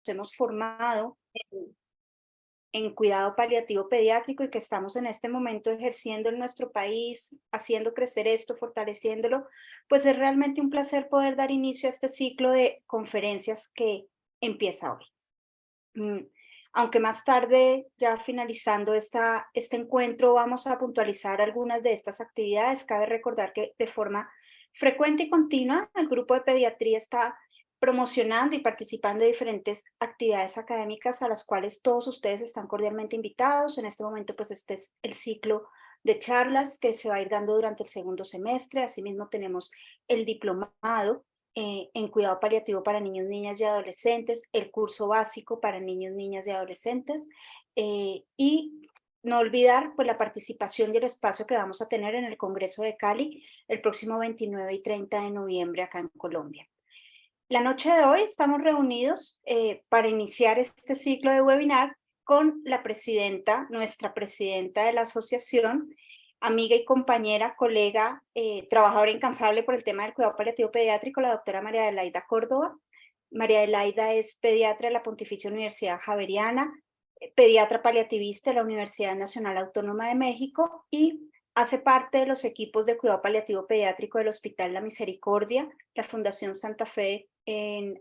hemos formado en cuidado paliativo pediátrico y que estamos en este momento ejerciendo en nuestro país, haciendo crecer esto, fortaleciéndolo, pues es realmente un placer poder dar inicio a este ciclo de conferencias que empieza hoy. Mm, Aunque más tarde, ya finalizando este encuentro, vamos a puntualizar algunas de estas actividades, cabe recordar que de forma frecuente y continua el grupo de pediatría está promocionando y participando de diferentes actividades académicas a las cuales todos ustedes están cordialmente invitados. En este momento, pues este es el ciclo de charlas que se va a ir dando durante el segundo semestre. Asimismo, tenemos el diplomado en cuidado paliativo para niños, niñas y adolescentes, el curso básico para niños, niñas y adolescentes, y no olvidar pues la participación y el espacio que vamos a tener en el Congreso de Cali el próximo 29 y 30 de noviembre acá en Colombia. La noche de hoy estamos reunidos para iniciar este ciclo de webinar con la presidenta, nuestra presidenta de la asociación, amiga y compañera, colega, trabajadora incansable por el tema del cuidado paliativo pediátrico, la doctora María Adelaida Córdoba. María Adelaida es pediatra de la Pontificia Universidad Javeriana, pediatra paliativista de la Universidad Nacional Autónoma de México y hace parte de los equipos de cuidado paliativo pediátrico del Hospital La Misericordia, la Fundación Santa Fe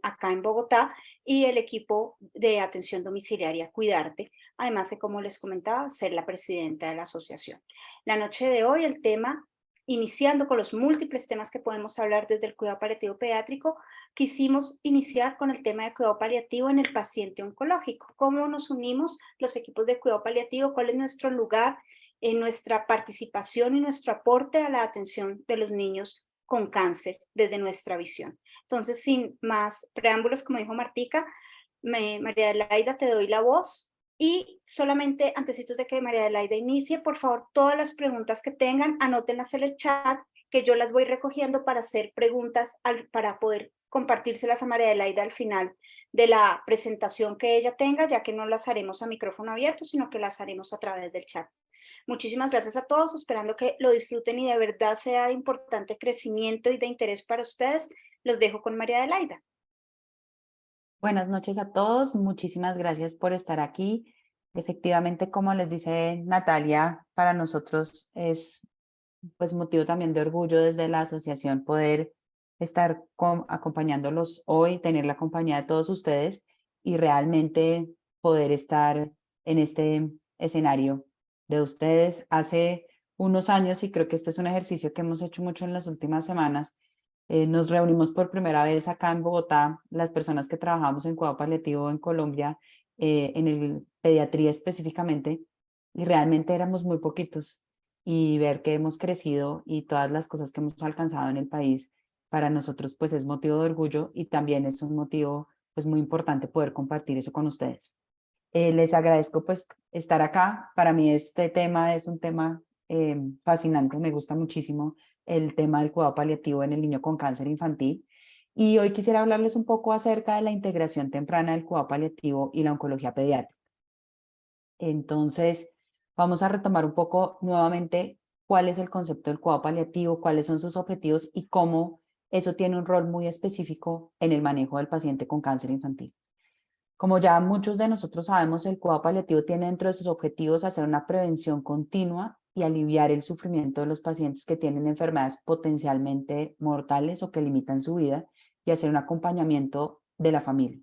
acá en Bogotá y el equipo de atención domiciliaria Cuidarte, además de, como les comentaba, ser la presidenta de la asociación. La noche de hoy el tema, iniciando con los múltiples temas que podemos hablar desde el cuidado paliativo pediátrico, quisimos iniciar con el tema de cuidado paliativo en el paciente oncológico. ¿Cómo nos unimos los equipos de cuidado paliativo? ¿Cuál es nuestro lugar en nuestra participación y nuestro aporte a la atención de los niños con cáncer desde nuestra visión? Entonces, sin más preámbulos, como dijo Martica, María Adelaida, te doy la voz. Y solamente, antesitos de que María Adelaida inicie, por favor, todas las preguntas que tengan, anótenlas en el chat, que yo las voy recogiendo para hacer preguntas, para poder compartírselas a María Adelaida al final de la presentación que ella tenga, ya que no las haremos a micrófono abierto, sino que las haremos a través del chat. Muchísimas gracias a todos, esperando que lo disfruten y de verdad sea de importante crecimiento y de interés para ustedes. Los dejo con María Adelaida. Buenas noches a todos, muchísimas gracias por estar aquí. Efectivamente, como les dice Natalia, para nosotros es pues motivo también de orgullo desde la asociación poder estar acompañándolos hoy, tener la compañía de todos ustedes y realmente poder estar en este escenario de ustedes. Hace unos años, y creo que este es un ejercicio que hemos hecho mucho en las últimas semanas, nos reunimos por primera vez acá en Bogotá, las personas que trabajamos en cuidado paliativo en Colombia, en el pediatría específicamente, y realmente éramos muy poquitos. Y ver que hemos crecido y todas las cosas que hemos alcanzado en el país, para nosotros pues es motivo de orgullo y también es un motivo pues muy importante poder compartir eso con ustedes. Les agradezco pues estar acá. Para mí este tema es un tema fascinante, me gusta muchísimo el tema del cuidado paliativo en el niño con cáncer infantil. Y hoy quisiera hablarles un poco acerca de la integración temprana del cuidado paliativo y la oncología pediátrica. Entonces, vamos a retomar un poco nuevamente cuál es el concepto del cuidado paliativo, cuáles son sus objetivos y cómo eso tiene un rol muy específico en el manejo del paciente con cáncer infantil. Como ya muchos de nosotros sabemos, el cuidado paliativo tiene dentro de sus objetivos hacer una prevención continua y aliviar el sufrimiento de los pacientes que tienen enfermedades potencialmente mortales o que limitan su vida y hacer un acompañamiento de la familia.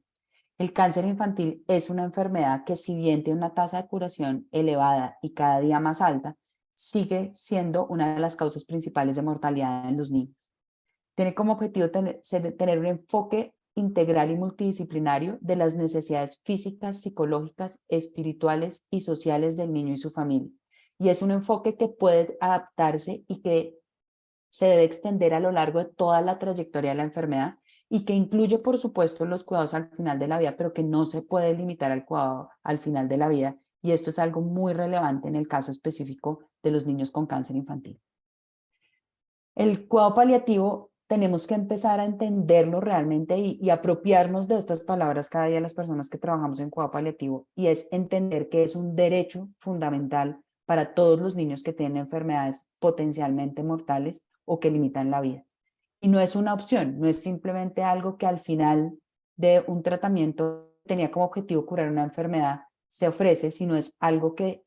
El cáncer infantil es una enfermedad que, si bien tiene una tasa de curación elevada y cada día más alta, sigue siendo una de las causas principales de mortalidad en los niños. Tiene como objetivo tener un enfoque integral y multidisciplinario de las necesidades físicas, psicológicas, espirituales y sociales del niño y su familia. Y es un enfoque que puede adaptarse y que se debe extender a lo largo de toda la trayectoria de la enfermedad y que incluye, por supuesto, los cuidados al final de la vida, pero que no se puede limitar al cuidado al final de la vida. Y esto es algo muy relevante en el caso específico de los niños con cáncer infantil. El cuidado paliativo tenemos que empezar a entenderlo realmente y apropiarnos de estas palabras cada día las personas que trabajamos en cuidado paliativo, y es entender que es un derecho fundamental para todos los niños que tienen enfermedades potencialmente mortales o que limitan la vida. Y no es una opción, no es simplemente algo que al final de un tratamiento tenía como objetivo curar una enfermedad se ofrece, sino es algo que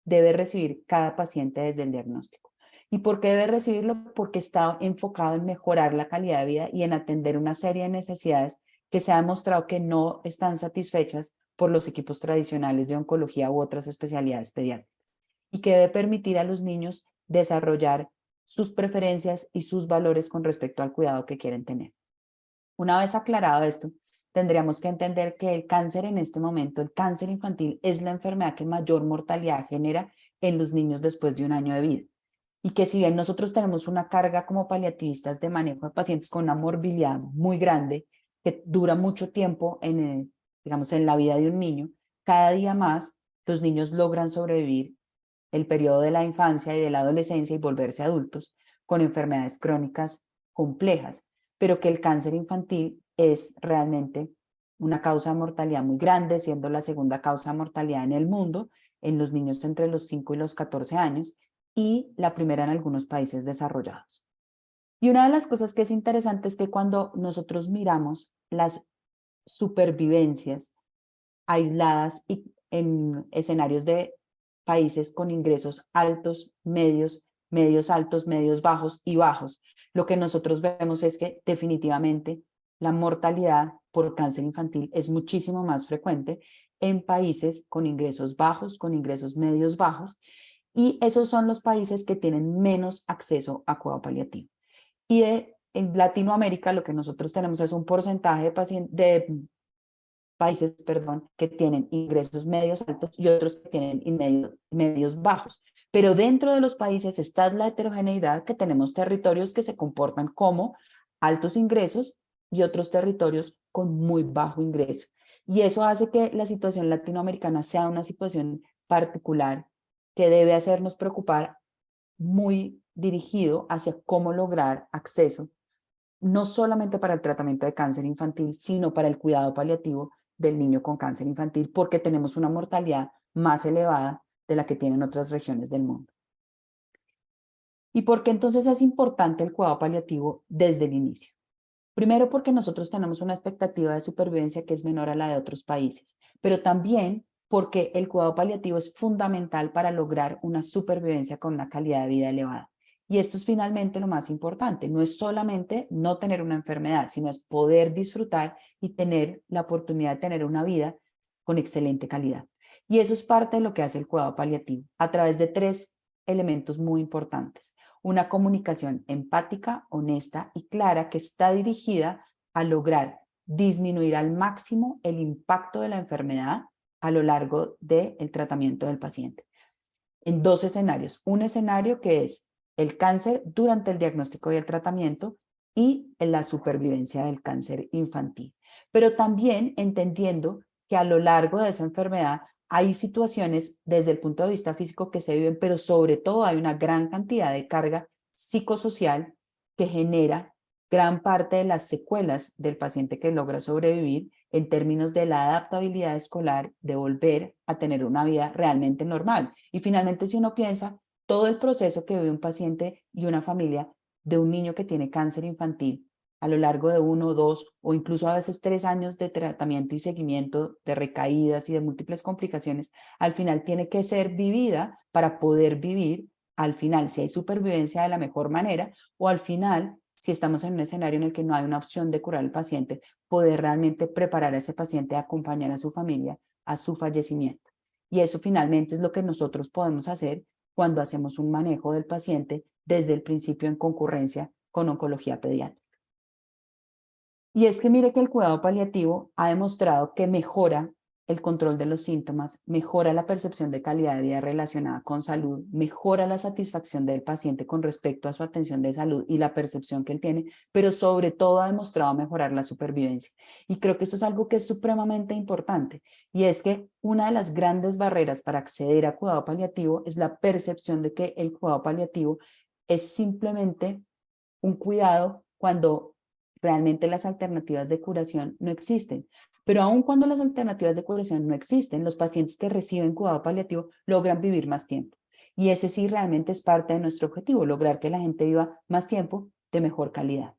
debe recibir cada paciente desde el diagnóstico. ¿Y por qué debe recibirlo? Porque está enfocado en mejorar la calidad de vida y en atender una serie de necesidades que se ha demostrado que no están satisfechas por los equipos tradicionales de oncología u otras especialidades pediátricas, y que debe permitir a los niños desarrollar sus preferencias y sus valores con respecto al cuidado que quieren tener. Una vez aclarado esto, tendríamos que entender que el cáncer en este momento, el cáncer infantil, es la enfermedad que mayor mortalidad genera en los niños después de un año de vida. Y que si bien nosotros tenemos una carga como paliativistas de manejo de pacientes con una morbilidad muy grande, que dura mucho tiempo digamos, en la vida de un niño, cada día más los niños logran sobrevivir el periodo de la infancia y de la adolescencia y volverse adultos con enfermedades crónicas complejas, pero que el cáncer infantil es realmente una causa de mortalidad muy grande, siendo la segunda causa de mortalidad en el mundo, en los niños entre los 5 y los 14 años, y la primera en algunos países desarrollados. Y una de las cosas que es interesante es que cuando nosotros miramos las supervivencias aisladas y en escenarios de países con ingresos altos, medios, medios altos, medios bajos y bajos, lo que nosotros vemos es que definitivamente la mortalidad por cáncer infantil es muchísimo más frecuente en países con ingresos bajos, con ingresos medios bajos, y esos son los países que tienen menos acceso a cuidado paliativo. Y en Latinoamérica lo que nosotros tenemos es un porcentaje de países, perdón, que tienen ingresos medios altos y otros que tienen medios bajos. Pero dentro de los países está la heterogeneidad, que tenemos territorios que se comportan como altos ingresos y otros territorios con muy bajo ingreso. Y eso hace que la situación latinoamericana sea una situación particular que debe hacernos preocupar, muy dirigido hacia cómo lograr acceso, no solamente para el tratamiento de cáncer infantil, sino para el cuidado paliativo del niño con cáncer infantil, porque tenemos una mortalidad más elevada de la que tienen otras regiones del mundo. ¿Y por qué entonces es importante el cuidado paliativo desde el inicio? Primero, porque nosotros tenemos una expectativa de supervivencia que es menor a la de otros países, pero también porque el cuidado paliativo es fundamental para lograr una supervivencia con una calidad de vida elevada. Y esto es finalmente lo más importante, no es solamente no tener una enfermedad, sino es poder disfrutar y tener la oportunidad de tener una vida con excelente calidad. Y eso es parte de lo que hace el cuidado paliativo, a través de 3 elementos muy importantes. Una comunicación empática, honesta y clara que está dirigida a lograr disminuir al máximo el impacto de la enfermedad a lo largo del tratamiento del paciente. En 2 escenarios. Un escenario que es el cáncer durante el diagnóstico y el tratamiento y en la supervivencia del cáncer infantil. Pero también entendiendo que a lo largo de esa enfermedad hay situaciones desde el punto de vista físico que se viven, pero sobre todo hay una gran cantidad de carga psicosocial que genera gran parte de las secuelas del paciente que logra sobrevivir en términos de la adaptabilidad escolar, de volver a tener una vida realmente normal. Y finalmente, si uno piensa, todo el proceso que vive un paciente y una familia de un niño que tiene cáncer infantil a lo largo de 1, 2 o incluso a veces 3 años de tratamiento y seguimiento de recaídas y de múltiples complicaciones, al final tiene que ser vivida para poder vivir al final, si hay supervivencia, de la mejor manera, o al final, si estamos en un escenario en el que no hay una opción de curar al paciente, poder realmente preparar a ese paciente a acompañar a su familia a su fallecimiento. Y eso finalmente es lo que nosotros podemos hacer cuando hacemos un manejo del paciente desde el principio en concurrencia con oncología pediátrica. Y es que mire que el cuidado paliativo ha demostrado que mejora el control de los síntomas, mejora la percepción de calidad de vida relacionada con salud, mejora la satisfacción del paciente con respecto a su atención de salud y la percepción que él tiene, pero sobre todo ha demostrado mejorar la supervivencia. Y creo que eso es algo que es supremamente importante, y es que una de las grandes barreras para acceder a cuidado paliativo es la percepción de que el cuidado paliativo es simplemente un cuidado cuando realmente las alternativas de curación no existen. Pero aun cuando las alternativas de curación no existen, los pacientes que reciben cuidado paliativo logran vivir más tiempo. Y ese sí realmente es parte de nuestro objetivo, lograr que la gente viva más tiempo de mejor calidad.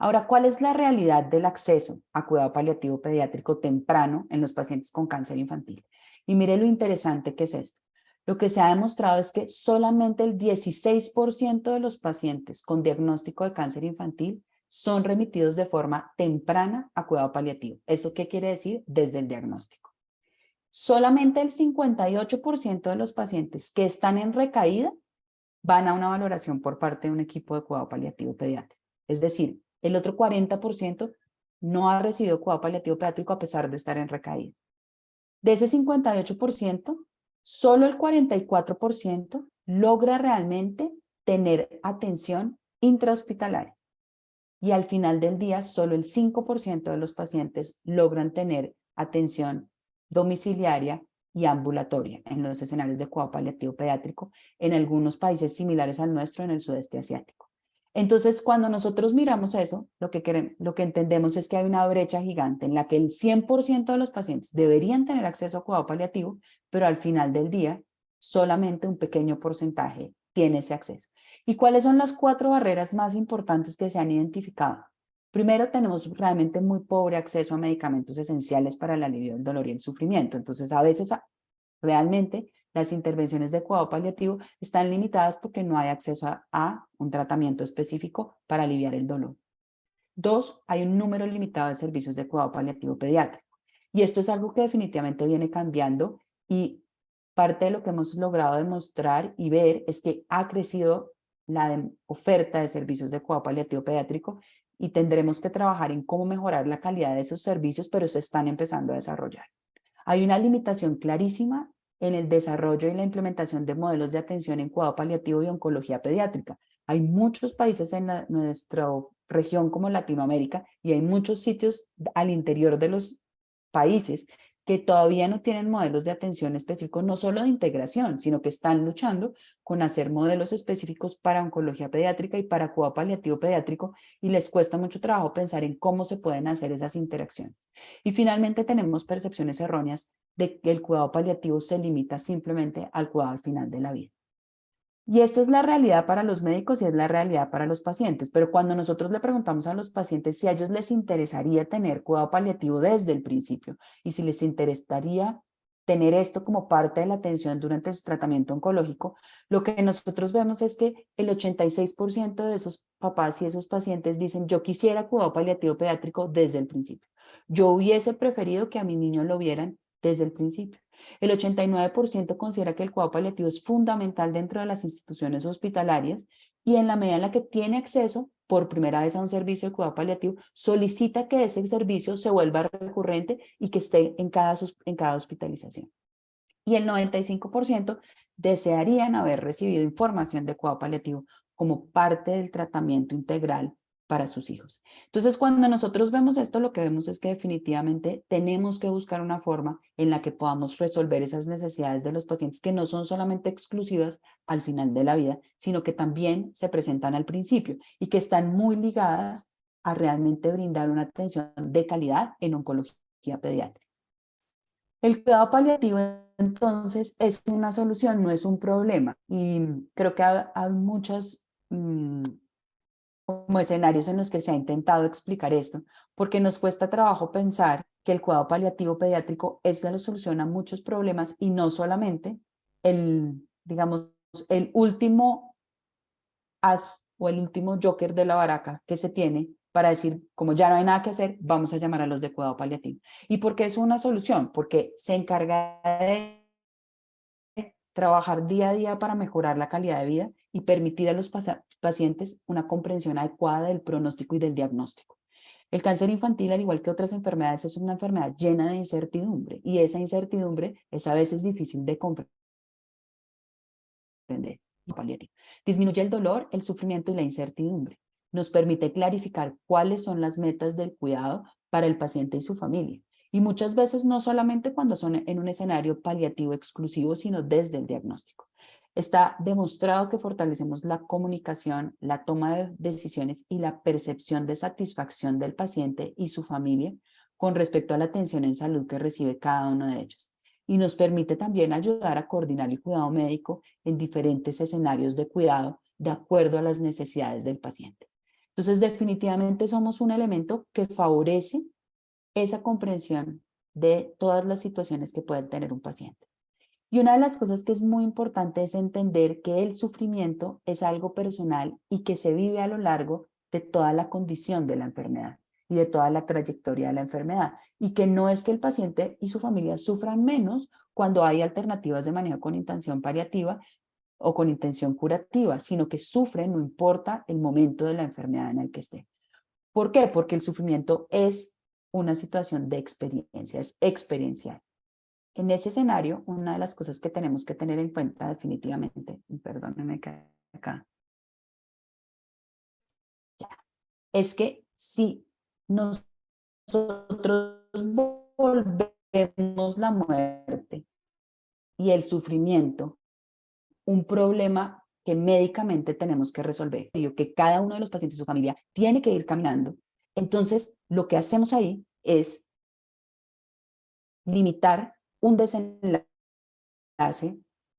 Ahora, ¿cuál es la realidad del acceso a cuidado paliativo pediátrico temprano en los pacientes con cáncer infantil? Y mire lo interesante que es esto. Lo que se ha demostrado es que solamente el 16% de los pacientes con diagnóstico de cáncer infantil son remitidos de forma temprana a cuidado paliativo. ¿Eso qué quiere decir? Desde el diagnóstico. Solamente el 58% de los pacientes que están en recaída van a una valoración por parte de un equipo de cuidado paliativo pediátrico. Es decir, el otro 40% no ha recibido cuidado paliativo pediátrico a pesar de estar en recaída. De ese 58%, solo el 44% logra realmente tener atención intrahospitalaria. Y al final del día, solo el 5% de los pacientes logran tener atención domiciliaria y ambulatoria en los escenarios de cuidado paliativo pediátrico en algunos países similares al nuestro en el sudeste asiático. Entonces, cuando nosotros miramos eso, lo que entendemos es que hay una brecha gigante en la que el 100% de los pacientes deberían tener acceso a cuidado paliativo, pero al final del día, solamente un pequeño porcentaje tiene ese acceso. ¿Y cuáles son las 4 barreras más importantes que se han identificado? Primero, tenemos realmente muy pobre acceso a medicamentos esenciales para el alivio del dolor y el sufrimiento. Entonces, a veces realmente las intervenciones de cuidado paliativo están limitadas porque no hay acceso a un tratamiento específico para aliviar el dolor. 2, hay un número limitado de servicios de cuidado paliativo pediátrico. Y esto es algo que definitivamente viene cambiando y parte de lo que hemos logrado demostrar y ver es que ha crecido la oferta de servicios de cuidado paliativo pediátrico y tendremos que trabajar en cómo mejorar la calidad de esos servicios, pero se están empezando a desarrollar. Hay una limitación clarísima en el desarrollo y la implementación de modelos de atención en cuidado paliativo y oncología pediátrica. Hay muchos países en nuestra región como Latinoamérica y hay muchos sitios al interior de los países que todavía no tienen modelos de atención específicos, no solo de integración, sino que están luchando con hacer modelos específicos para oncología pediátrica y para cuidado paliativo pediátrico y les cuesta mucho trabajo pensar en cómo se pueden hacer esas interacciones. Y finalmente tenemos percepciones erróneas de que el cuidado paliativo se limita simplemente al cuidado al final de la vida. Y esta es la realidad para los médicos y es la realidad para los pacientes, pero cuando nosotros le preguntamos a los pacientes si a ellos les interesaría tener cuidado paliativo desde el principio y si les interesaría tener esto como parte de la atención durante su tratamiento oncológico, lo que nosotros vemos es que el 86% de esos papás y esos pacientes dicen yo quisiera cuidado paliativo pediátrico desde el principio. Yo hubiese preferido que a mi niño lo vieran desde el principio. El 89% considera que el cuidado paliativo es fundamental dentro de las instituciones hospitalarias y en la medida en la que tiene acceso por primera vez a un servicio de cuidado paliativo, solicita que ese servicio se vuelva recurrente y que esté en cada hospitalización. Y el 95% desearían haber recibido información de cuidado paliativo como parte del tratamiento integral para sus hijos. Entonces, cuando nosotros vemos esto, lo que vemos es que definitivamente tenemos que buscar una forma en la que podamos resolver esas necesidades de los pacientes que no son solamente exclusivas al final de la vida, sino que también se presentan al principio y que están muy ligadas a realmente brindar una atención de calidad en oncología pediátrica. El cuidado paliativo, entonces, es una solución, no es un problema. Y creo que hay muchos como escenarios en los que se ha intentado explicar esto, porque nos cuesta trabajo pensar que el cuidado paliativo pediátrico es la solución a muchos problemas y no solamente digamos, el último as o el último joker de la baraca que se tiene para decir, como ya no hay nada que hacer, vamos a llamar a los de cuidado paliativo. ¿Y por qué es una solución? Porque se encarga de trabajar día a día para mejorar la calidad de vida y permitir a los pacientes una comprensión adecuada del pronóstico y del diagnóstico. El cáncer infantil, al igual que otras enfermedades, es una enfermedad llena de incertidumbre y esa incertidumbre es a veces difícil de comprender. Disminuye el dolor, el sufrimiento y la incertidumbre. Nos permite clarificar cuáles son las metas del cuidado para el paciente y su familia. Y muchas veces no solamente cuando son en un escenario paliativo exclusivo, sino desde el diagnóstico. Está demostrado que fortalecemos la comunicación, la toma de decisiones y la percepción de satisfacción del paciente y su familia con respecto a la atención en salud que recibe cada uno de ellos. Y nos permite también ayudar a coordinar el cuidado médico en diferentes escenarios de cuidado de acuerdo a las necesidades del paciente. Entonces, definitivamente somos un elemento que favorece esa comprensión de todas las situaciones que puede tener un paciente. Y una de las cosas que es muy importante es entender que el sufrimiento es algo personal y que se vive a lo largo de toda la condición de la enfermedad y de toda la trayectoria de la enfermedad. Y que no es que el paciente y su familia sufran menos cuando hay alternativas de manejo con intención paliativa o con intención curativa, sino que sufren no importa el momento de la enfermedad en el que esté. ¿Por qué? Porque el sufrimiento es una situación de experiencia, es experiencial. En ese escenario, una de las cosas que tenemos que tener en cuenta definitivamente, perdónenme que acá, es que si nosotros volvemos la muerte y el sufrimiento un problema que médicamente tenemos que resolver, y que cada uno de los pacientes y su familia tiene que ir caminando, entonces lo que hacemos ahí es limitar un desenlace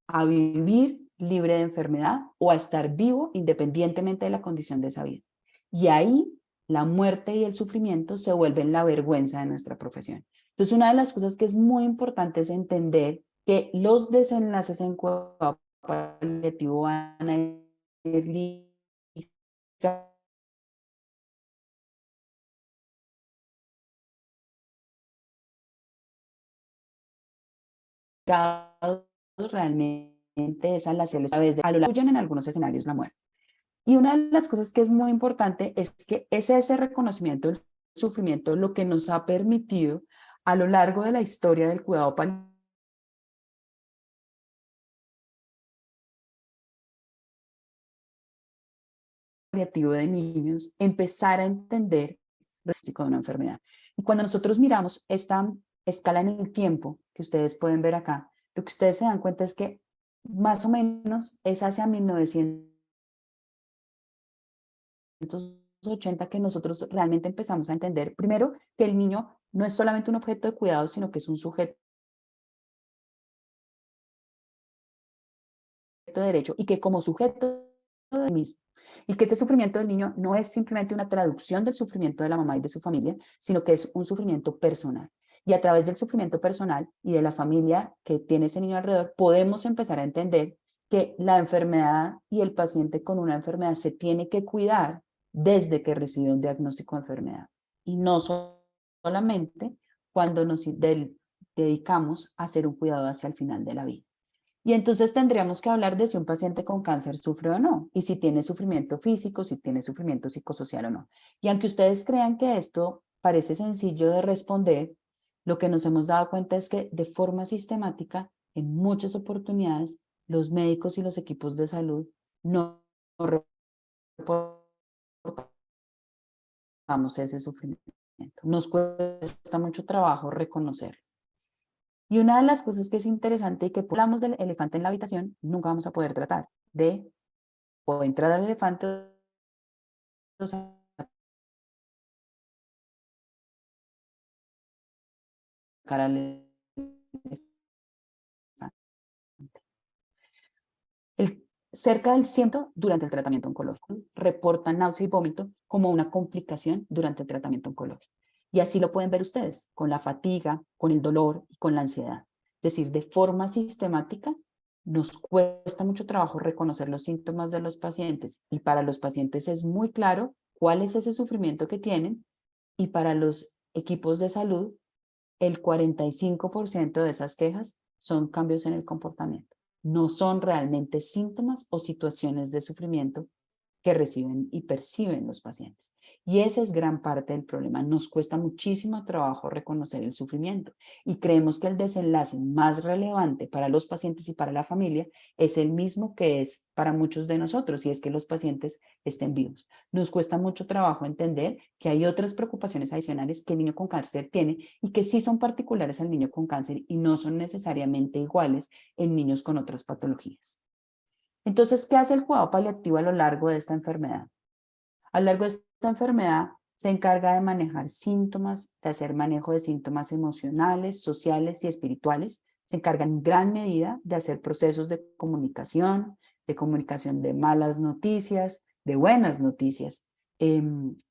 a vivir libre de enfermedad o a estar vivo independientemente de la condición de esa vida. Y ahí la muerte y el sufrimiento se vuelven la vergüenza de nuestra profesión. Entonces, una de las cosas que es muy importante es entender que los desenlaces en cuidado paliativo van a ir ligados realmente es a las células a lo largo en algunos escenarios la muerte. Y una de las cosas que es muy importante es que es ese reconocimiento del sufrimiento lo que nos ha permitido a lo largo de la historia del cuidado paliativo de niños empezar a entender el diagnóstico de una enfermedad. Y cuando nosotros miramos esta escala en el tiempo que ustedes pueden ver acá, lo que ustedes se dan cuenta es que más o menos es hacia 1980 que nosotros realmente empezamos a entender, primero, que el niño no es solamente un objeto de cuidado, sino que es un sujeto de derecho y que como sujeto de sí mismo, y que ese sufrimiento del niño no es simplemente una traducción del sufrimiento de la mamá y de su familia, sino que es un sufrimiento personal. Y a través del sufrimiento personal y de la familia que tiene ese niño alrededor, podemos empezar a entender que la enfermedad y el paciente con una enfermedad se tiene que cuidar desde que recibe un diagnóstico de enfermedad. Y no solamente cuando nos dedicamos a hacer un cuidado hacia el final de la vida. Y entonces tendríamos que hablar de si un paciente con cáncer sufre o no, y si tiene sufrimiento físico, si tiene sufrimiento psicosocial o no. Y aunque ustedes crean que esto parece sencillo de responder, lo que nos hemos dado cuenta es que de forma sistemática, en muchas oportunidades, los médicos y los equipos de salud no reportamos ese sufrimiento. Nos cuesta mucho trabajo reconocerlo. Y una de las cosas que es interesante y que hablamos del elefante en la habitación, nunca vamos a poder tratar de o entrar al elefante o sacar al elefante. Cerca del 100 durante el tratamiento oncológico reportan náusea y vómito como una complicación durante el tratamiento oncológico. Y así lo pueden ver ustedes, con la fatiga, con el dolor y con la ansiedad. Es decir, de forma sistemática nos cuesta mucho trabajo reconocer los síntomas de los pacientes y para los pacientes es muy claro cuál es ese sufrimiento que tienen y para los equipos de salud el 45% de esas quejas son cambios en el comportamiento. No son realmente síntomas o situaciones de sufrimiento que reciben y perciben los pacientes. Y esa es gran parte del problema. Nos cuesta muchísimo trabajo reconocer el sufrimiento y creemos que el desenlace más relevante para los pacientes y para la familia es el mismo que es para muchos de nosotros y es que los pacientes estén vivos. Nos cuesta mucho trabajo entender que hay otras preocupaciones adicionales que el niño con cáncer tiene y que sí son particulares al niño con cáncer y no son necesariamente iguales en niños con otras patologías. Entonces, ¿qué hace el cuidado paliativo a lo largo de esta enfermedad? A lo largo de esta enfermedad se encarga de manejar síntomas, de hacer manejo de síntomas emocionales, sociales y espirituales. Se encarga en gran medida de hacer procesos de comunicación de malas noticias, de buenas noticias,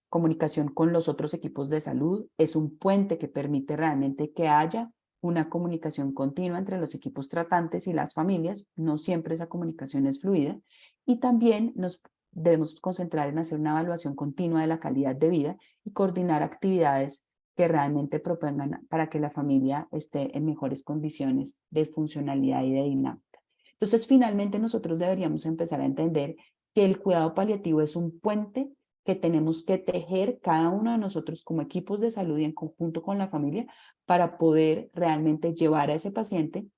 comunicación con los otros equipos de salud, es un puente que permite realmente que haya una comunicación continua entre los equipos tratantes y las familias. No siempre esa comunicación es fluida, y también nos debemos concentrar en hacer una evaluación continua de la calidad de vida y coordinar actividades que realmente propongan para que la familia esté en mejores condiciones de funcionalidad y de dinámica. Entonces, finalmente nosotros deberíamos empezar a entender que el cuidado paliativo es un puente que tenemos que tejer cada uno de nosotros como equipos de salud y en conjunto con la familia para poder realmente llevar a ese paciente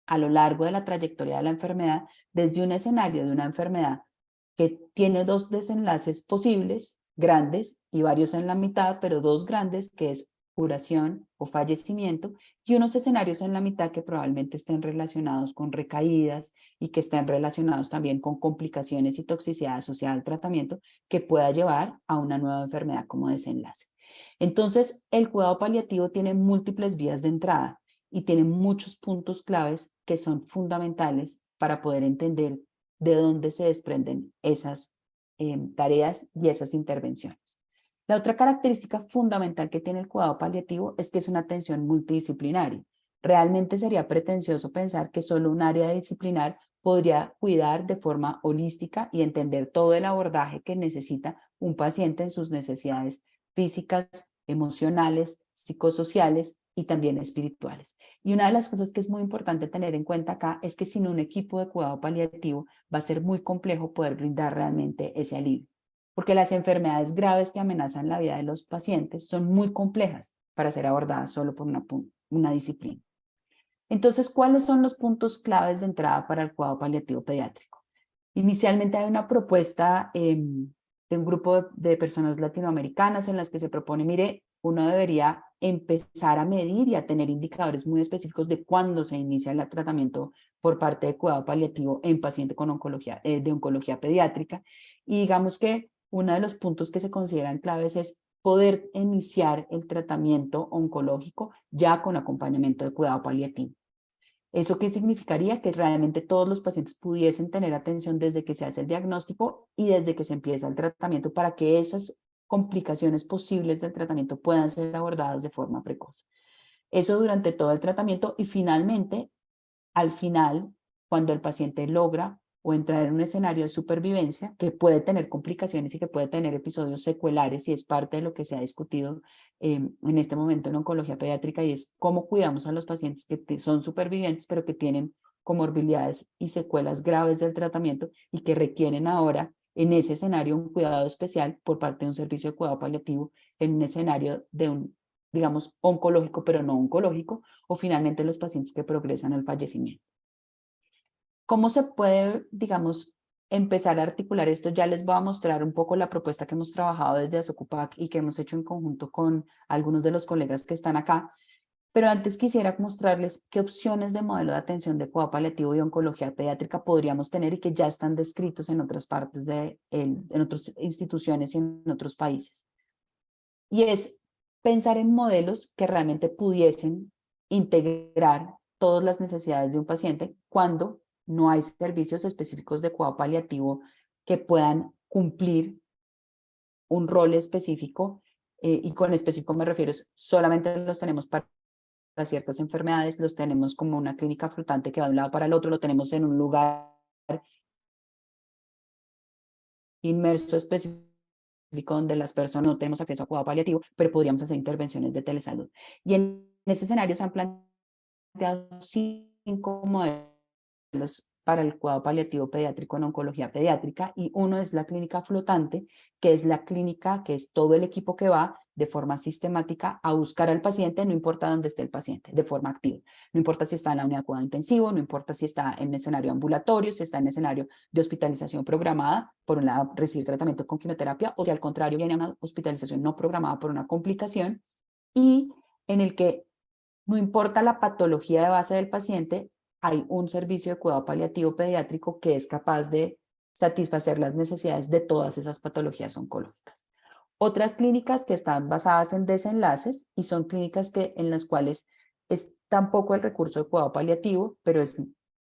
a lo largo de la trayectoria de la enfermedad, desde un escenario de una enfermedad que tiene dos desenlaces posibles, grandes y varios en la mitad, pero dos grandes, que es curación o fallecimiento, y unos escenarios en la mitad que probablemente estén relacionados con recaídas y que estén relacionados también con complicaciones y toxicidad asociada al tratamiento que pueda llevar a una nueva enfermedad como desenlace. Entonces, el cuidado paliativo tiene múltiples vías de entrada y tiene muchos puntos claves que son fundamentales para poder entender de dónde se desprenden esas tareas y esas intervenciones. La otra característica fundamental que tiene el cuidado paliativo es que es una atención multidisciplinaria. Realmente sería pretencioso pensar que solo un área disciplinar podría cuidar de forma holística y entender todo el abordaje que necesita un paciente en sus necesidades físicas, emocionales, psicosociales y también espirituales. Y una de las cosas que es muy importante tener en cuenta acá es que sin un equipo de cuidado paliativo va a ser muy complejo poder brindar realmente ese alivio, porque las enfermedades graves que amenazan la vida de los pacientes son muy complejas para ser abordadas solo por una disciplina. Entonces, ¿cuáles son los puntos claves de entrada para el cuidado paliativo pediátrico? Inicialmente hay una propuesta de un grupo de personas latinoamericanas en las que se propone, mire, uno debería empezar a medir y a tener indicadores muy específicos de cuándo se inicia el tratamiento por parte de cuidado paliativo en paciente con oncología, de oncología pediátrica. Y digamos que uno de los puntos que se consideran claves es poder iniciar el tratamiento oncológico ya con acompañamiento de cuidado paliativo. ¿Eso qué significaría? Que realmente todos los pacientes pudiesen tener atención desde que se hace el diagnóstico y desde que se empieza el tratamiento para que esas complicaciones posibles del tratamiento puedan ser abordadas de forma precoz. Eso durante todo el tratamiento y finalmente, al final, cuando el paciente logra o entrar en un escenario de supervivencia que puede tener complicaciones y que puede tener episodios secuelares y es parte de lo que se ha discutido en este momento en oncología pediátrica y es cómo cuidamos a los pacientes que son supervivientes pero que tienen comorbilidades y secuelas graves del tratamiento y que requieren ahora en ese escenario un cuidado especial por parte de un servicio de cuidado paliativo en un escenario de un, digamos, oncológico pero no oncológico o finalmente los pacientes que progresan al fallecimiento. ¿Cómo se puede, digamos, empezar a articular esto? Ya les voy a mostrar un poco la propuesta que hemos trabajado desde Asocupac y que hemos hecho en conjunto con algunos de los colegas que están acá. Pero antes quisiera mostrarles qué opciones de modelo de atención de cuidado paliativo y oncología pediátrica podríamos tener y que ya están descritos en otras partes en otras instituciones y en otros países. Y es pensar en modelos que realmente pudiesen integrar todas las necesidades de un paciente cuando no hay servicios específicos de cuidado paliativo que puedan cumplir un rol específico, y con específico me refiero, solamente los tenemos para ciertas enfermedades, los tenemos como una clínica flotante que va de un lado para el otro, lo tenemos en un lugar inmerso específico donde las personas no tenemos acceso a cuidado paliativo, pero podríamos hacer intervenciones de telesalud. Y en ese escenario se han planteado 5 modelos para el cuidado paliativo pediátrico en oncología pediátrica, y uno es la clínica flotante, que es la clínica que es todo el equipo que va de forma sistemática a buscar al paciente, no importa dónde esté el paciente, de forma activa. No importa si está en la unidad de cuidado intensivo, no importa si está en escenario ambulatorio, si está en escenario de hospitalización programada, por un lado recibir tratamiento con quimioterapia, o si al contrario viene a una hospitalización no programada por una complicación, y en el que no importa la patología de base del paciente, hay un servicio de cuidado paliativo pediátrico que es capaz de satisfacer las necesidades de todas esas patologías oncológicas. Otras clínicas que están basadas en desenlaces y son clínicas en las cuales es tampoco el recurso de cuidado paliativo, pero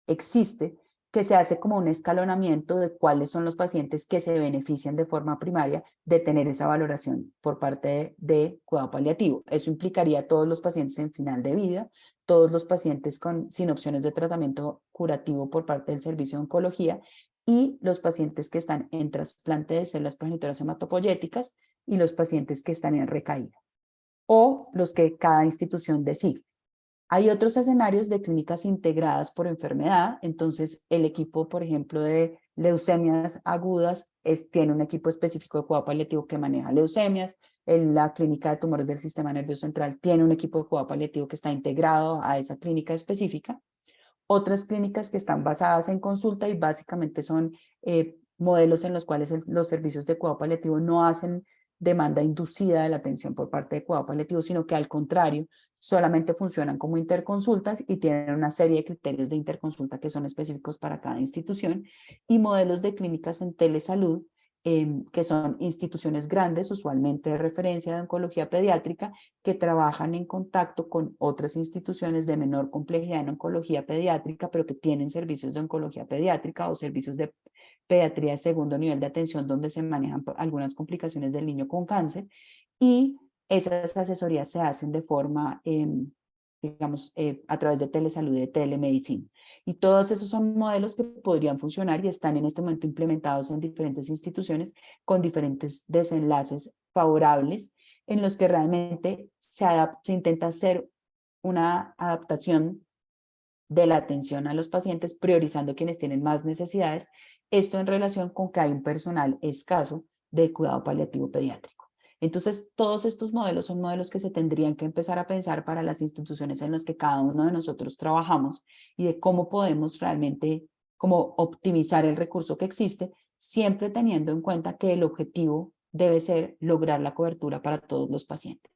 existe, que se hace como un escalonamiento de cuáles son los pacientes que se benefician de forma primaria de tener esa valoración por parte de cuidado paliativo. Eso implicaría a todos los pacientes en final de vida, todos los pacientes sin opciones de tratamiento curativo por parte del servicio de oncología y los pacientes que están en trasplante de células progenitoras hematopoyéticas y los pacientes que están en recaída o los que cada institución decide. Hay otros escenarios de clínicas integradas por enfermedad, entonces el equipo, por ejemplo, de leucemias agudas tiene un equipo específico de cuidado paliativo que maneja leucemias, la clínica de tumores del sistema nervioso central tiene un equipo de cuidado paliativo que está integrado a esa clínica específica. Otras clínicas que están basadas en consulta y básicamente son modelos en los cuales los servicios de cuidado paliativo no hacen demanda inducida de la atención por parte de cuidado paliativo, sino que al contrario, solamente funcionan como interconsultas y tienen una serie de criterios de interconsulta que son específicos para cada institución, y modelos de clínicas en telesalud, que son instituciones grandes, usualmente de referencia de oncología pediátrica, que trabajan en contacto con otras instituciones de menor complejidad en oncología pediátrica, pero que tienen servicios de oncología pediátrica o servicios de pediatría de segundo nivel de atención donde se manejan algunas complicaciones del niño con cáncer, y esas asesorías se hacen de forma, digamos, a través de telesalud y de telemedicina. Y todos esos son modelos que podrían funcionar y están en este momento implementados en diferentes instituciones con diferentes desenlaces favorables en los que realmente se intenta hacer una adaptación de la atención a los pacientes, priorizando quienes tienen más necesidades, esto en relación con que hay un personal escaso de cuidado paliativo pediátrico. Entonces, todos estos modelos son modelos que se tendrían que empezar a pensar para las instituciones en las que cada uno de nosotros trabajamos y de cómo podemos realmente como optimizar el recurso que existe, siempre teniendo en cuenta que el objetivo debe ser lograr la cobertura para todos los pacientes.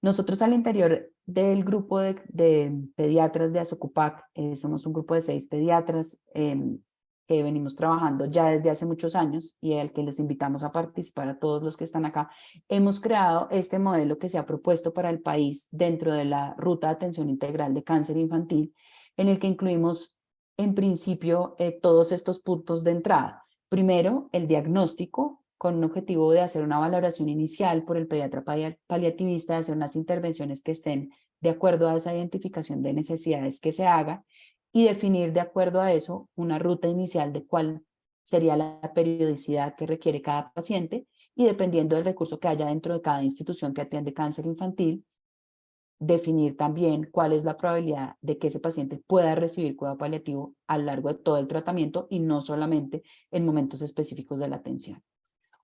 Nosotros al interior del grupo de pediatras de Asocupac, somos un grupo de 6 pediatras que venimos trabajando ya desde hace muchos años y al que les invitamos a participar a todos los que están acá. Hemos creado este modelo que se ha propuesto para el país dentro de la Ruta de Atención Integral de Cáncer Infantil, en el que incluimos en principio todos estos puntos de entrada. Primero, el diagnóstico, con un objetivo de hacer una valoración inicial por el pediatra paliativista, de hacer unas intervenciones que estén de acuerdo a esa identificación de necesidades que se haga y definir de acuerdo a eso una ruta inicial de cuál sería la periodicidad que requiere cada paciente y dependiendo del recurso que haya dentro de cada institución que atiende cáncer infantil, definir también cuál es la probabilidad de que ese paciente pueda recibir cuidado paliativo a lo largo de todo el tratamiento y no solamente en momentos específicos de la atención.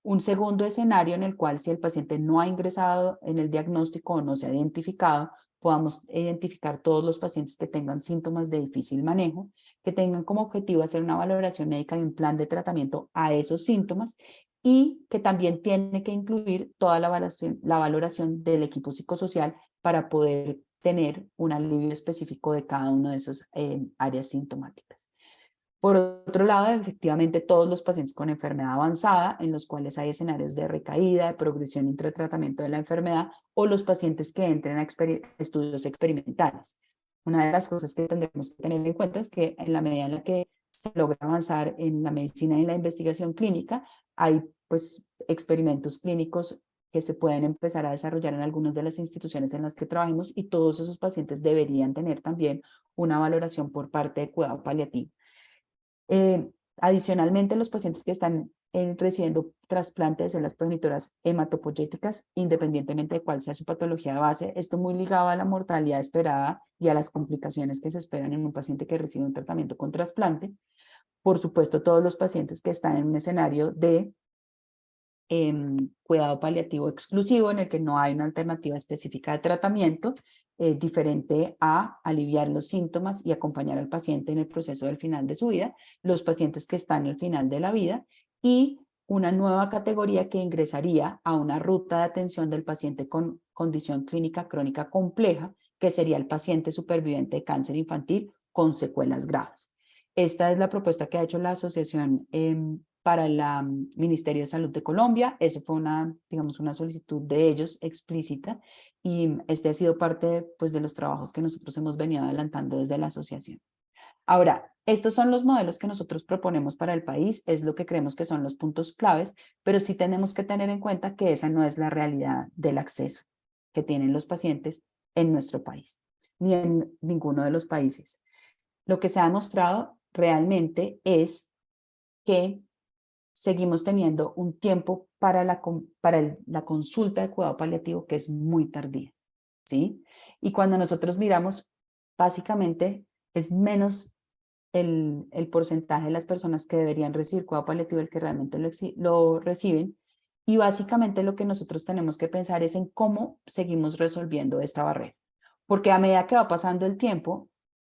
Un segundo escenario en el cual si el paciente no ha ingresado en el diagnóstico o no se ha identificado, podamos identificar todos los pacientes que tengan síntomas de difícil manejo, que tengan como objetivo hacer una valoración médica y un plan de tratamiento a esos síntomas y que también tiene que incluir toda la valoración del equipo psicosocial para poder tener un alivio específico de cada una de esas áreas sintomáticas. Por otro lado, efectivamente, todos los pacientes con enfermedad avanzada, en los cuales hay escenarios de recaída, de progresión entre tratamiento de la enfermedad, o los pacientes que entren a estudios experimentales. Una de las cosas que tendremos que tener en cuenta es que en la medida en la que se logra avanzar en la medicina y en la investigación clínica, hay pues experimentos clínicos que se pueden empezar a desarrollar en algunas de las instituciones en las que trabajamos y todos esos pacientes deberían tener también una valoración por parte de cuidado paliativo. Adicionalmente, los pacientes que están recibiendo trasplante de células progenitoras hematopoyéticas, independientemente de cuál sea su patología de base, esto muy ligado a la mortalidad esperada y a las complicaciones que se esperan en un paciente que recibe un tratamiento con trasplante. Por supuesto, todos los pacientes que están en un escenario de cuidado paliativo exclusivo en el que no hay una alternativa específica de tratamiento diferente a aliviar los síntomas y acompañar al paciente en el proceso del final de su vida, los pacientes que están al final de la vida y una nueva categoría que ingresaría a una ruta de atención del paciente con condición clínica crónica compleja, que sería el paciente superviviente de cáncer infantil con secuelas graves. Esta es la propuesta que ha hecho la Asociación para el Ministerio de Salud de Colombia. Eso fue digamos, una solicitud de ellos explícita y este ha sido parte pues, de los trabajos que nosotros hemos venido adelantando desde la asociación. Ahora, estos son los modelos que nosotros proponemos para el país, es lo que creemos que son los puntos claves, pero sí tenemos que tener en cuenta que esa no es la realidad del acceso que tienen los pacientes en nuestro país, ni en ninguno de los países. Lo que se ha demostrado realmente es que seguimos teniendo un tiempo para la consulta de cuidado paliativo que es muy tardía, ¿sí? Y cuando nosotros miramos, básicamente es menos el porcentaje de las personas que deberían recibir cuidado paliativo el que realmente lo reciben. Y básicamente lo que nosotros tenemos que pensar es en cómo seguimos resolviendo esta barrera. Porque a medida que va pasando el tiempo,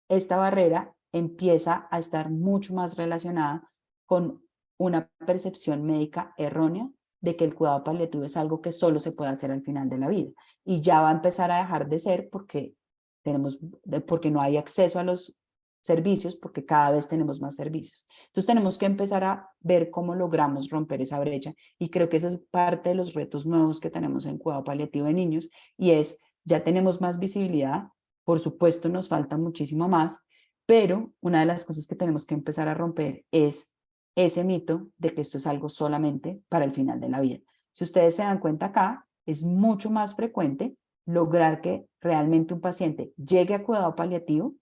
esta barrera empieza a estar mucho más relacionada con una percepción médica errónea de que el cuidado paliativo es algo que solo se puede hacer al final de la vida. Y ya va a empezar a dejar de ser porque no hay acceso a los servicios, porque cada vez tenemos más servicios. Entonces tenemos que empezar a ver cómo logramos romper esa brecha, y creo que esa es parte de los retos nuevos que tenemos en cuidado paliativo de niños, y es, ya tenemos más visibilidad, por supuesto nos falta muchísimo más, pero una de las cosas que tenemos que empezar a romper es ese mito de que esto es algo solamente para el final de la vida. Si ustedes se dan cuenta acá, es mucho más frecuente lograr que realmente un paciente llegue a cuidado paliativo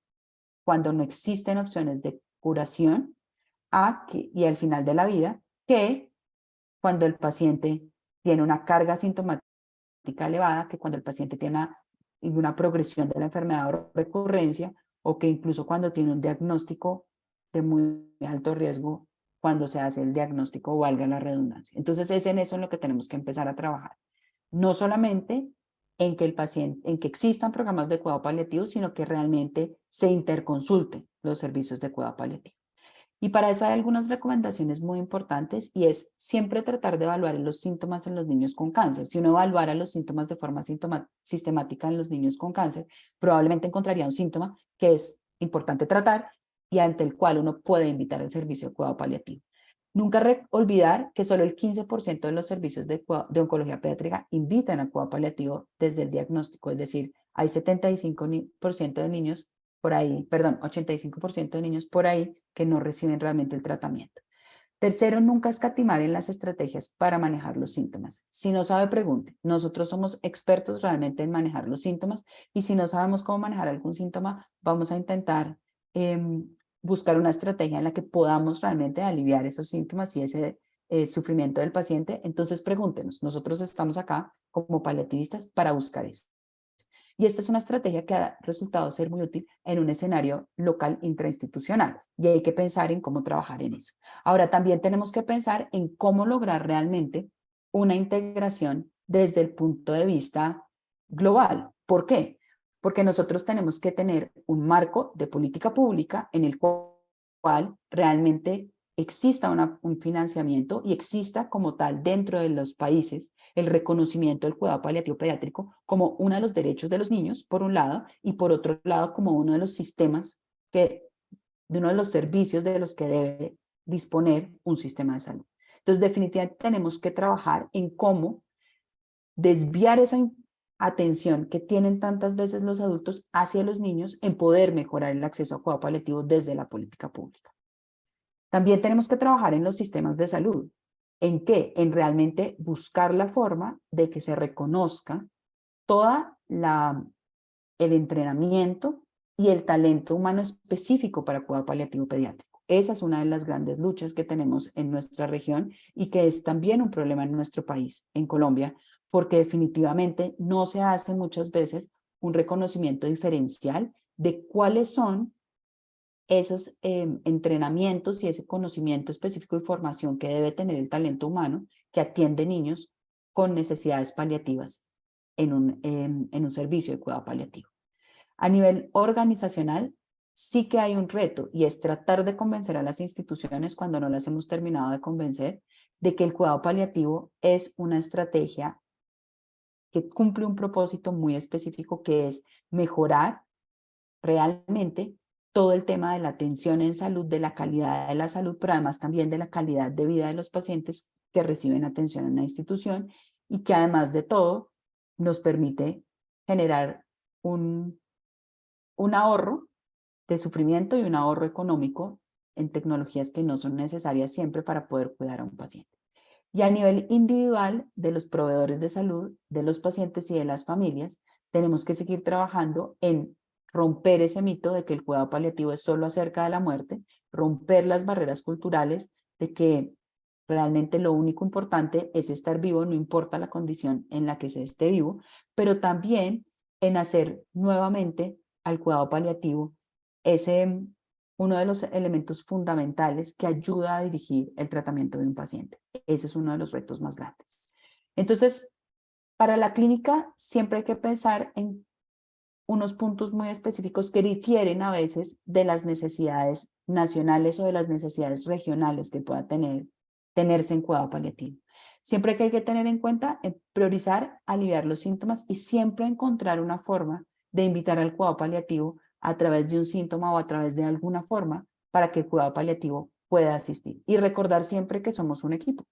cuando no existen opciones de curación y al final de la vida, que cuando el paciente tiene una carga sintomática elevada, que cuando el paciente tiene una progresión de la enfermedad o recurrencia, o que incluso cuando tiene un diagnóstico de muy alto riesgo, cuando se hace el diagnóstico, valga la redundancia. Entonces es en eso en lo que tenemos que empezar a trabajar. No solamente en que existan programas de cuidado paliativo, sino que realmente se interconsulten los servicios de cuidado paliativo. Y para eso hay algunas recomendaciones muy importantes, y es siempre tratar de evaluar los síntomas en los niños con cáncer. Si uno evaluara los síntomas de forma sistemática en los niños con cáncer, probablemente encontraría un síntoma que es importante tratar y ante el cual uno puede invitar al servicio de cuidado paliativo. Nunca olvidar que solo el 15% de los servicios de oncología pediátrica invitan a cuidado paliativo desde el diagnóstico, es decir, hay 75% de niños por ahí, perdón, 85% de niños por ahí que no reciben realmente el tratamiento. Tercero, nunca escatimar en las estrategias para manejar los síntomas. Si no sabe, pregunte. Nosotros somos expertos realmente en manejar los síntomas, y si no sabemos cómo manejar algún síntoma, vamos a intentar buscar una estrategia en la que podamos realmente aliviar esos síntomas y ese sufrimiento del paciente. Entonces pregúntenos, nosotros estamos acá como paliativistas para buscar eso. Y esta es una estrategia que ha resultado ser muy útil en un escenario local intrainstitucional, y hay que pensar en cómo trabajar en eso. Ahora, también tenemos que pensar en cómo lograr realmente una integración desde el punto de vista global. ¿Por qué? Porque nosotros tenemos que tener un marco de política pública en el cual realmente exista un financiamiento y exista como tal dentro de los países el reconocimiento del cuidado paliativo pediátrico como uno de los derechos de los niños, por un lado, y por otro lado como uno de los sistemas de uno de los servicios de los que debe disponer un sistema de salud. Entonces, definitivamente tenemos que trabajar en cómo desviar esa atención que tienen tantas veces los adultos hacia los niños en poder mejorar el acceso a cuidado paliativo desde la política pública. También tenemos que trabajar en los sistemas de salud. ¿En qué? En realmente buscar la forma de que se reconozca toda el entrenamiento y el talento humano específico para cuidado paliativo pediátrico. Esa es una de las grandes luchas que tenemos en nuestra región, y que es también un problema en nuestro país, en Colombia, porque definitivamente no se hace muchas veces un reconocimiento diferencial de cuáles son esos entrenamientos y ese conocimiento específico y formación que debe tener el talento humano que atiende niños con necesidades paliativas en un servicio de cuidado paliativo. A nivel organizacional, sí que hay un reto, y es tratar de convencer a las instituciones, cuando no las hemos terminado de convencer, de que el cuidado paliativo es una estrategia que cumple un propósito muy específico, que es mejorar realmente todo el tema de la atención en salud, de la calidad de la salud, pero además también de la calidad de vida de los pacientes que reciben atención en la institución, y que además de todo nos permite generar un ahorro de sufrimiento y un ahorro económico en tecnologías que no son necesarias siempre para poder cuidar a un paciente. Y a nivel individual de los proveedores de salud, de los pacientes y de las familias, tenemos que seguir trabajando en romper ese mito de que el cuidado paliativo es solo acerca de la muerte, romper las barreras culturales de que realmente lo único importante es estar vivo, no importa la condición en la que se esté vivo, pero también en hacer nuevamente al cuidado paliativo ese uno de los elementos fundamentales que ayuda a dirigir el tratamiento de un paciente. Ese es uno de los retos más grandes. Entonces, para la clínica siempre hay que pensar en unos puntos muy específicos que difieren a veces de las necesidades nacionales o de las necesidades regionales que pueda tenerse en cuidado paliativo. Siempre que hay que tener en cuenta, priorizar, aliviar los síntomas y siempre encontrar una forma de invitar al cuidado paliativo a través de un síntoma o a través de alguna forma para que el cuidado paliativo pueda asistir. Y recordar siempre que somos un equipo,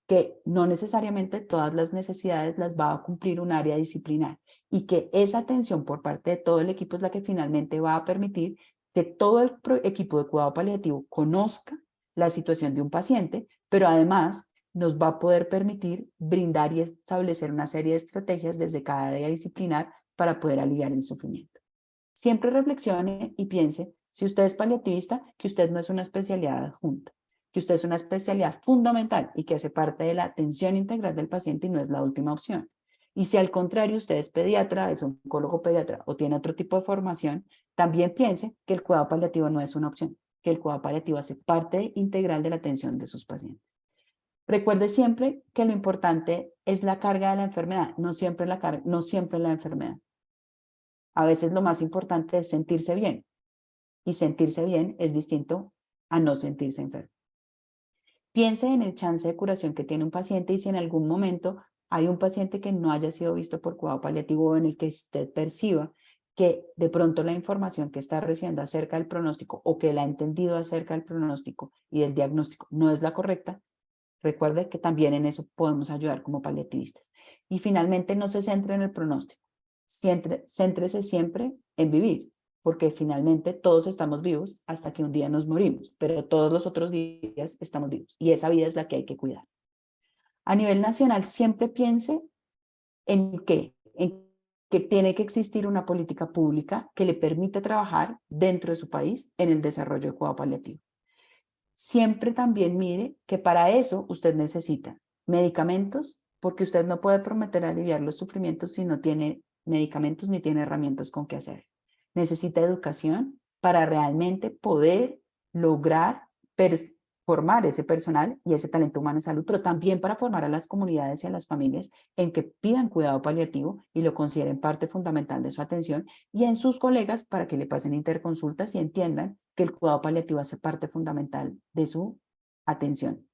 que no necesariamente todas las necesidades las va a cumplir un área disciplinar y que esa atención por parte de todo el equipo es la que finalmente va a permitir que todo el equipo de cuidado paliativo conozca la situación de un paciente, pero además nos va a poder permitir brindar y establecer una serie de estrategias desde cada área disciplinar para poder aliviar el sufrimiento. Siempre reflexione y piense, si usted es paliativista, que usted no es una especialidad adjunta, que usted es una especialidad fundamental y que hace parte de la atención integral del paciente y no es la última opción. Y si al contrario usted es pediatra, es oncólogo pediatra o tiene otro tipo de formación, también piense que el cuidado paliativo no es una opción, que el cuidado paliativo hace parte integral de la atención de sus pacientes. Recuerde siempre que lo importante es la carga de la enfermedad, no siempre la carga, no siempre la enfermedad. A veces lo más importante es sentirse bien y sentirse bien es distinto a no sentirse enfermo. Piense en el chance de curación que tiene un paciente y si en algún momento hay un paciente que no haya sido visto por cuidado paliativo o en el que usted perciba que de pronto la información que está recibiendo acerca del pronóstico o que la ha entendido acerca del pronóstico y del diagnóstico no es la correcta, recuerde que también en eso podemos ayudar como paliativistas. Y finalmente no se centre en el pronóstico, céntrese siempre en vivir, porque finalmente todos estamos vivos hasta que un día nos morimos, pero todos los otros días estamos vivos y esa vida es la que hay que cuidar. A nivel nacional siempre piense en que tiene que existir una política pública que le permita trabajar dentro de su país en el desarrollo de cuidado paliativo. Siempre también mire que para eso usted necesita medicamentos, porque usted no puede prometer aliviar los sufrimientos si no tiene medicamentos ni tiene herramientas con qué hacer. Necesita educación para realmente poder lograr formar ese personal y ese talento humano en salud, pero también para formar a las comunidades y a las familias en que pidan cuidado paliativo y lo consideren parte fundamental de su atención y en sus colegas para que le pasen interconsultas y entiendan que el cuidado paliativo hace parte fundamental de su atención.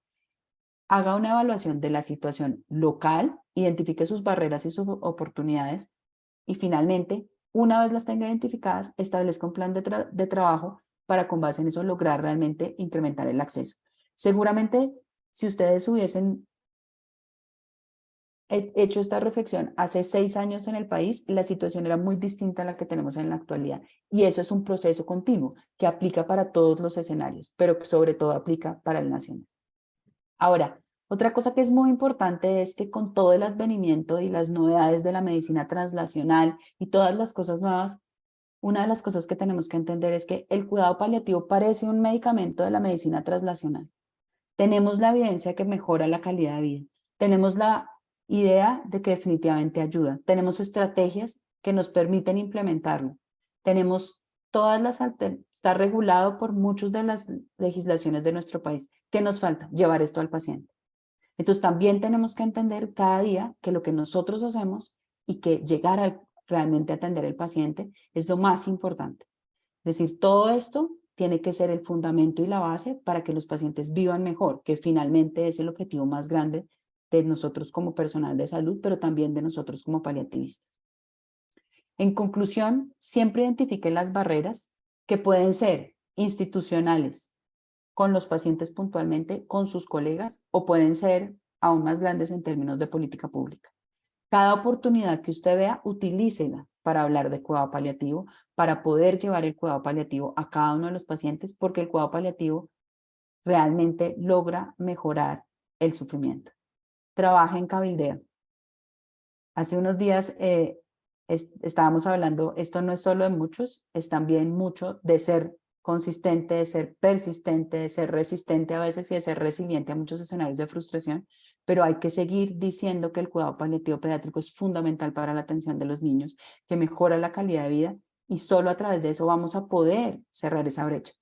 Haga una evaluación de la situación local, identifique sus barreras y sus oportunidades y finalmente, una vez las tenga identificadas, establezca un plan de trabajo para con base en eso lograr realmente incrementar el acceso. Seguramente, si ustedes hubiesen hecho esta reflexión hace 6 años en el país, la situación era muy distinta a la que tenemos en la actualidad. Y eso es un proceso continuo que aplica para todos los escenarios, pero que sobre todo aplica para el nacional. Ahora, otra cosa que es muy importante es que con todo el advenimiento y las novedades de la medicina translacional y todas las cosas nuevas, una de las cosas que tenemos que entender es que el cuidado paliativo parece un medicamento de la medicina translacional. Tenemos la evidencia que mejora la calidad de vida. Tenemos la idea de que definitivamente ayuda. Tenemos estrategias que nos permiten implementarlo. Tenemos está regulado por muchas de las legislaciones de nuestro país. ¿Qué nos falta? Llevar esto al paciente. Entonces también tenemos que entender cada día que lo que nosotros hacemos y que llegar a realmente atender al paciente es lo más importante. Es decir, todo esto tiene que ser el fundamento y la base para que los pacientes vivan mejor, que finalmente es el objetivo más grande de nosotros como personal de salud, pero también de nosotros como paliativistas. En conclusión, siempre identifiquen las barreras que pueden ser institucionales, con los pacientes puntualmente, con sus colegas, o pueden ser aún más grandes en términos de política pública. Cada oportunidad que usted vea, utilícela para hablar de cuidado paliativo, para poder llevar el cuidado paliativo a cada uno de los pacientes, porque el cuidado paliativo realmente logra mejorar el sufrimiento. Trabaja en cabildeo. Hace unos días estábamos hablando, esto no es solo de muchos, es también mucho de ser consistente, de ser persistente, de ser resistente a veces y de ser resiliente a muchos escenarios de frustración, pero hay que seguir diciendo que el cuidado paliativo pediátrico es fundamental para la atención de los niños, que mejora la calidad de vida y solo a través de eso vamos a poder cerrar esa brecha.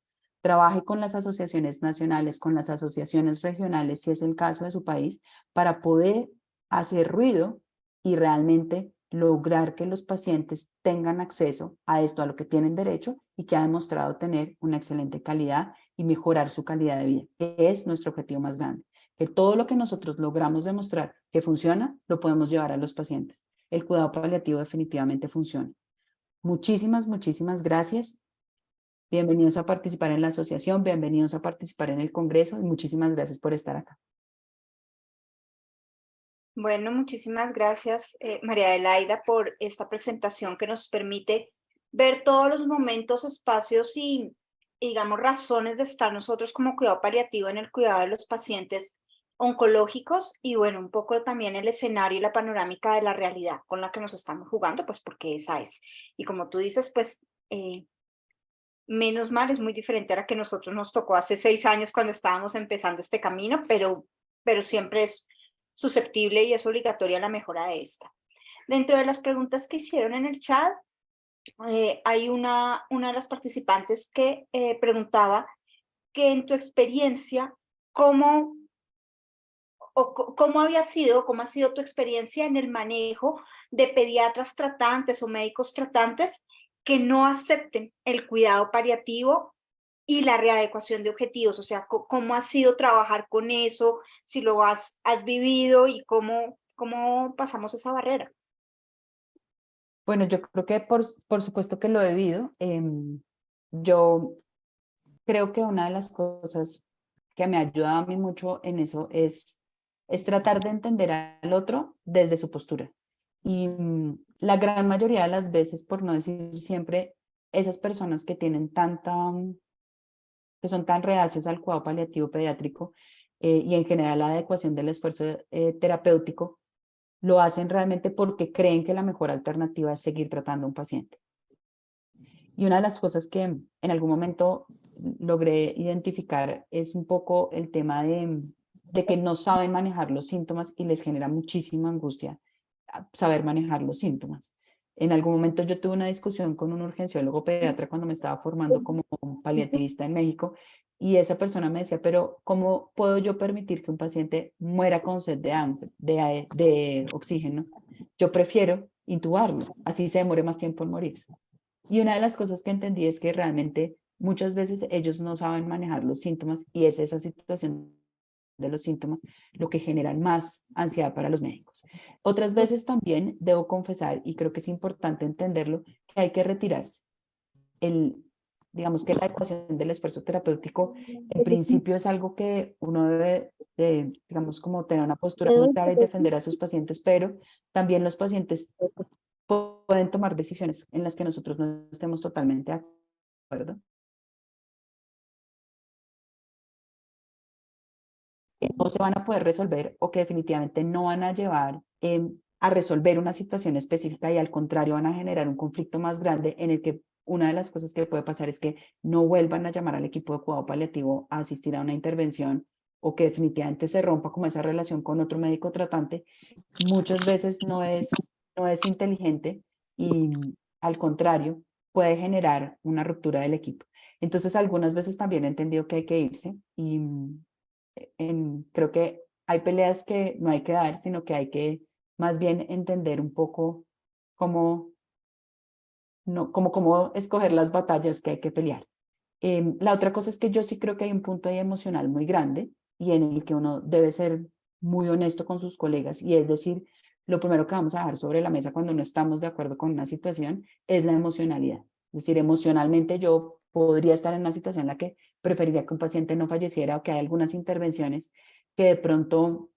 Trabaje con las asociaciones nacionales, con las asociaciones regionales, si es el caso de su país, para poder hacer ruido y realmente lograr que los pacientes tengan acceso a esto, a lo que tienen derecho y que ha demostrado tener una excelente calidad y mejorar su calidad de vida, que es nuestro objetivo más grande. Que todo lo que nosotros logramos demostrar que funciona, lo podemos llevar a los pacientes. El cuidado paliativo definitivamente funciona. Muchísimas, muchísimas gracias. Bienvenidos a participar en la asociación, bienvenidos a participar en el congreso y muchísimas gracias por estar acá. Bueno, muchísimas gracias, María Adelaida, por esta presentación que nos permite ver todos los momentos, espacios y, digamos, razones de estar nosotros como cuidado paliativo en el cuidado de los pacientes oncológicos y, bueno, un poco también el escenario y la panorámica de la realidad con la que nos estamos jugando, pues porque esa es. Y como tú dices, pues, menos mal, es muy diferente a la que nosotros nos tocó hace 6 años cuando estábamos empezando este camino, pero siempre es susceptible y es obligatoria la mejora de esta. Dentro de las preguntas que hicieron en el chat, hay una de las participantes que preguntaba que en tu experiencia, ¿cómo cómo ha sido tu experiencia en el manejo de pediatras tratantes o médicos tratantes que no acepten el cuidado paliativo y la readecuación de objetivos? O sea, ¿cómo ha sido trabajar con eso? Si lo has vivido y cómo pasamos esa barrera. Bueno, yo creo que por supuesto que lo he vivido. Yo creo que una de las cosas que me ha ayudado a mí mucho en eso es tratar de entender al otro desde su postura. Y la gran mayoría de las veces, por no decir siempre, esas personas que tienen que son tan reacios al cuidado paliativo pediátrico y en general la adecuación del esfuerzo terapéutico, lo hacen realmente porque creen que la mejor alternativa es seguir tratando a un paciente. Y una de las cosas que en algún momento logré identificar es un poco el tema de que no saben manejar los síntomas y les genera muchísima angustia saber manejar los síntomas. En algún momento yo tuve una discusión con un urgenciólogo pediatra cuando me estaba formando como paliativista en México y esa persona me decía, pero ¿cómo puedo yo permitir que un paciente muera con sed de oxígeno? Yo prefiero intubarlo, así se demore más tiempo en morirse. Y una de las cosas que entendí es que realmente muchas veces ellos no saben manejar los síntomas y es esa situación de los síntomas lo que genera más ansiedad para los médicos. Otras veces también debo confesar, y creo que es importante entenderlo, que hay que retirarse. Digamos que la ecuación del esfuerzo terapéutico en principio es algo que uno debe, digamos, como tener una postura muy clara y defender a sus pacientes, pero también los pacientes pueden tomar decisiones en las que nosotros no estemos totalmente de acuerdo. Que no se van a poder resolver o que definitivamente no van a llevar a resolver una situación específica y al contrario van a generar un conflicto más grande en el que una de las cosas que puede pasar es que no vuelvan a llamar al equipo de cuidado paliativo a asistir a una intervención o que definitivamente se rompa como esa relación con otro médico tratante. Muchas veces no es inteligente y al contrario puede generar una ruptura del equipo. Entonces algunas veces también he entendido que hay que irse y creo que hay peleas que no hay que dar, sino que hay que más bien entender un poco cómo, no, cómo escoger las batallas que hay que pelear. La otra cosa es que yo sí creo que hay un punto ahí emocional muy grande y en el que uno debe ser muy honesto con sus colegas y es decir, lo primero que vamos a dejar sobre la mesa cuando no estamos de acuerdo con una situación es la emocionalidad. Es decir, emocionalmente yo podría estar en una situación en la que preferiría que un paciente no falleciera o que hay algunas intervenciones que de pronto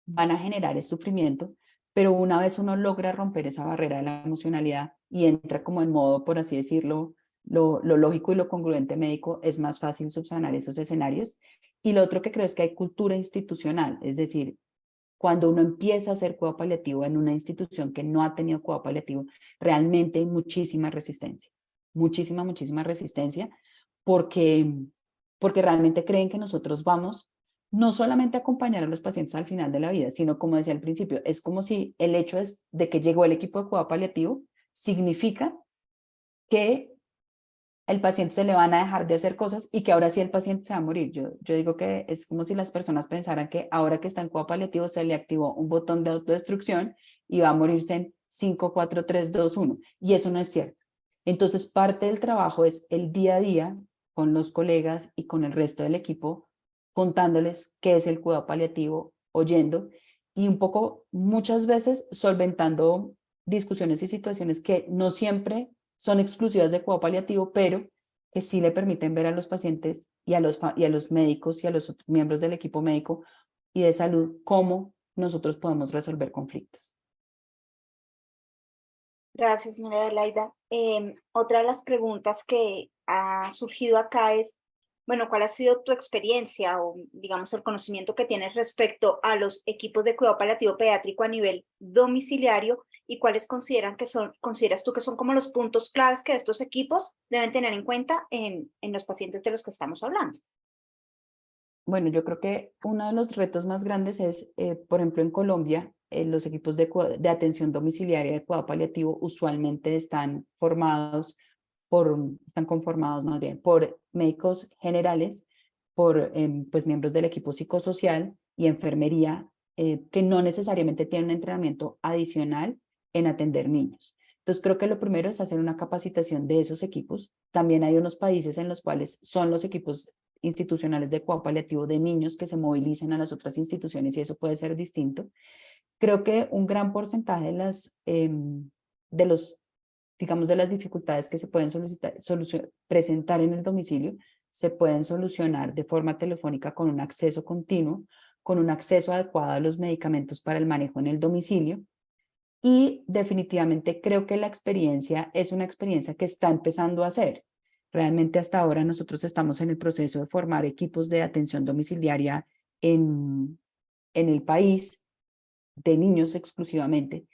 van a generar ese sufrimiento, pero una vez uno logra romper esa barrera de la emocionalidad y entra como en modo, por así decirlo, lo lógico y lo congruente médico, es más fácil subsanar esos escenarios. Y lo otro que creo es que hay cultura institucional, es decir, cuando uno empieza a hacer cuidado paliativo en una institución que no ha tenido cuidado paliativo, realmente hay muchísima resistencia, muchísima resistencia, porque, porque realmente creen que nosotros vamos no solamente a acompañar a los pacientes al final de la vida, sino como decía al principio, es como si el hecho de que llegó el equipo de cuidado paliativo significa que el paciente se le van a dejar de hacer cosas y que ahora sí el paciente se va a morir. Yo digo que es como si las personas pensaran que ahora que está en cuidado paliativo se le activó un botón de autodestrucción y va a morirse en 5, 4, 3, 2, 1. Y eso no es cierto. Entonces, parte del trabajo es el día a día con los colegas y con el resto del equipo, contándoles qué es el cuidado paliativo, oyendo y un poco, muchas veces, solventando discusiones y situaciones que no siempre son exclusivas de cuidado paliativo, pero que sí le permiten ver a los pacientes y a los médicos y a los miembros del equipo médico y de salud cómo nosotros podemos resolver conflictos. Gracias, señora Adelaida. Otra de las preguntas que ha surgido acá es, bueno, ¿cuál ha sido tu experiencia o, digamos, el conocimiento que tienes respecto a los equipos de cuidado paliativo pediátrico a nivel domiciliario y cuáles consideras tú que son como los puntos claves que estos equipos deben tener en cuenta en los pacientes de los que estamos hablando? Bueno, yo creo que uno de los retos más grandes es, por ejemplo, en Colombia, los equipos de atención domiciliaria de cuidado paliativo usualmente están conformados más bien por médicos generales, por pues, miembros del equipo psicosocial y enfermería, que no necesariamente tienen un entrenamiento adicional en atender niños. Entonces, creo que lo primero es hacer una capacitación de esos equipos. También hay unos países en los cuales son los equipos institucionales de cuidado paliativo de niños que se movilizan a las otras instituciones y eso puede ser distinto. Creo que un gran porcentaje de los, digamos, de las dificultades que se pueden presentar en el domicilio se pueden solucionar de forma telefónica con un acceso continuo, con un acceso adecuado a los medicamentos para el manejo en el domicilio. Y definitivamente creo que la experiencia es una experiencia que está empezando a hacer. Realmente hasta ahora nosotros estamos en el proceso de formar equipos de atención domiciliaria en el país, de niños exclusivamente.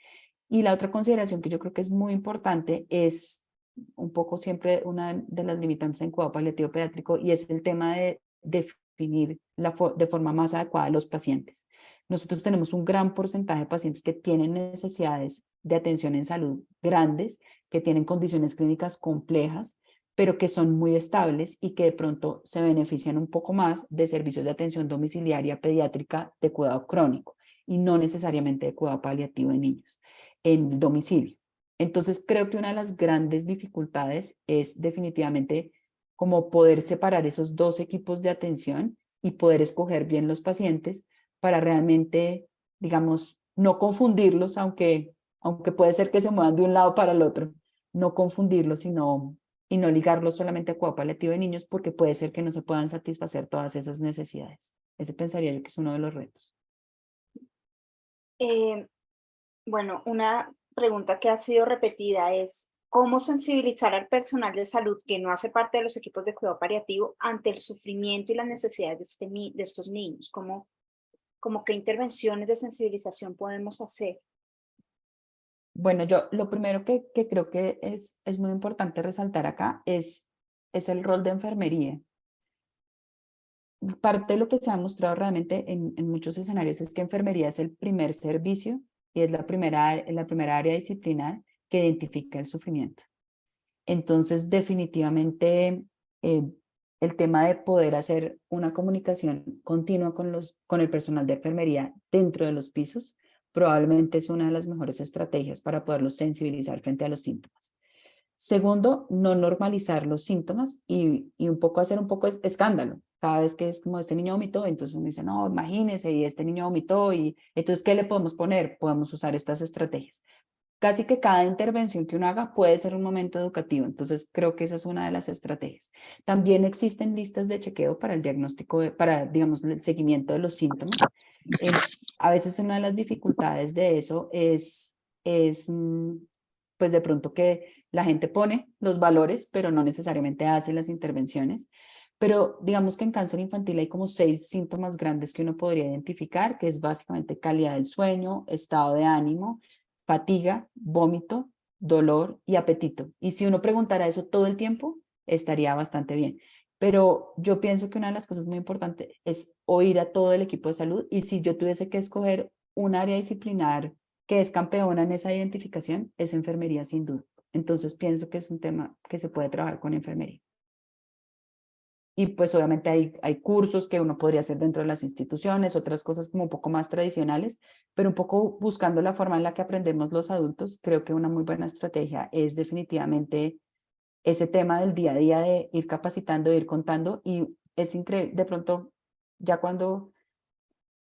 Y la otra consideración que yo creo que es muy importante es un poco siempre una de las limitantes en cuidado paliativo pediátrico y es el tema de definir de forma más adecuada a los pacientes. Nosotros tenemos un gran porcentaje de pacientes que tienen necesidades de atención en salud grandes, que tienen condiciones clínicas complejas, pero que son muy estables y que de pronto se benefician un poco más de servicios de atención domiciliaria pediátrica de cuidado crónico y no necesariamente de cuidado paliativo en niños en domicilio. Entonces, creo que una de las grandes dificultades es definitivamente como poder separar esos dos equipos de atención y poder escoger bien los pacientes para realmente, digamos, no confundirlos, aunque puede ser que se muevan de un lado para el otro, no confundirlos y no ligarlos solamente a cuidado paliativo de niños porque puede ser que no se puedan satisfacer todas esas necesidades. Ese pensaría yo que es uno de los retos. Eh, Bueno, una pregunta que ha sido repetida es, ¿cómo sensibilizar al personal de salud que no hace parte de los equipos de cuidado paliativo ante el sufrimiento y las necesidades de estos niños? ¿Cómo qué intervenciones de sensibilización podemos hacer? Bueno, yo lo primero que creo que es muy importante resaltar acá es el rol de enfermería. Parte de lo que se ha mostrado realmente en muchos escenarios es que enfermería es el primer servicio y es la primera área disciplinar que identifica el sufrimiento. Entonces, definitivamente, el tema de poder hacer una comunicación continua con el personal de enfermería dentro de los pisos probablemente es una de las mejores estrategias para poderlos sensibilizar frente a los síntomas. Segundo, no normalizar los síntomas y un poco hacer un poco de escándalo. Cada vez que es como este niño vomitó, entonces uno dice, no, imagínese, y este niño vomitó, y entonces, ¿qué le podemos poner? Podemos usar estas estrategias. casi que cada intervención que uno haga puede ser un momento educativo. Entonces, creo que esa es una de las estrategias. También existen listas de chequeo para el diagnóstico, para, digamos, el seguimiento de los síntomas. A veces una de las dificultades de eso es pues de pronto que la gente pone los valores, pero no necesariamente hace las intervenciones. Pero digamos que en cáncer infantil hay como 6 síntomas grandes que uno podría identificar, que es básicamente calidad del sueño, estado de ánimo, fatiga, vómito, dolor y apetito. Y si uno preguntara eso todo el tiempo, estaría bastante bien. Pero yo pienso que una de las cosas muy importantes es oír a todo el equipo de salud, y si yo tuviese que escoger un área disciplinar que es campeona en esa identificación, es enfermería sin duda. Entonces pienso que es un tema que se puede trabajar con enfermería. Y pues obviamente hay cursos que uno podría hacer dentro de las instituciones, otras cosas como un poco más tradicionales, pero un poco buscando la forma en la que aprendemos los adultos. Creo que una muy buena estrategia es definitivamente ese tema del día a día de ir capacitando, de ir contando, y es increíble, de pronto ya cuando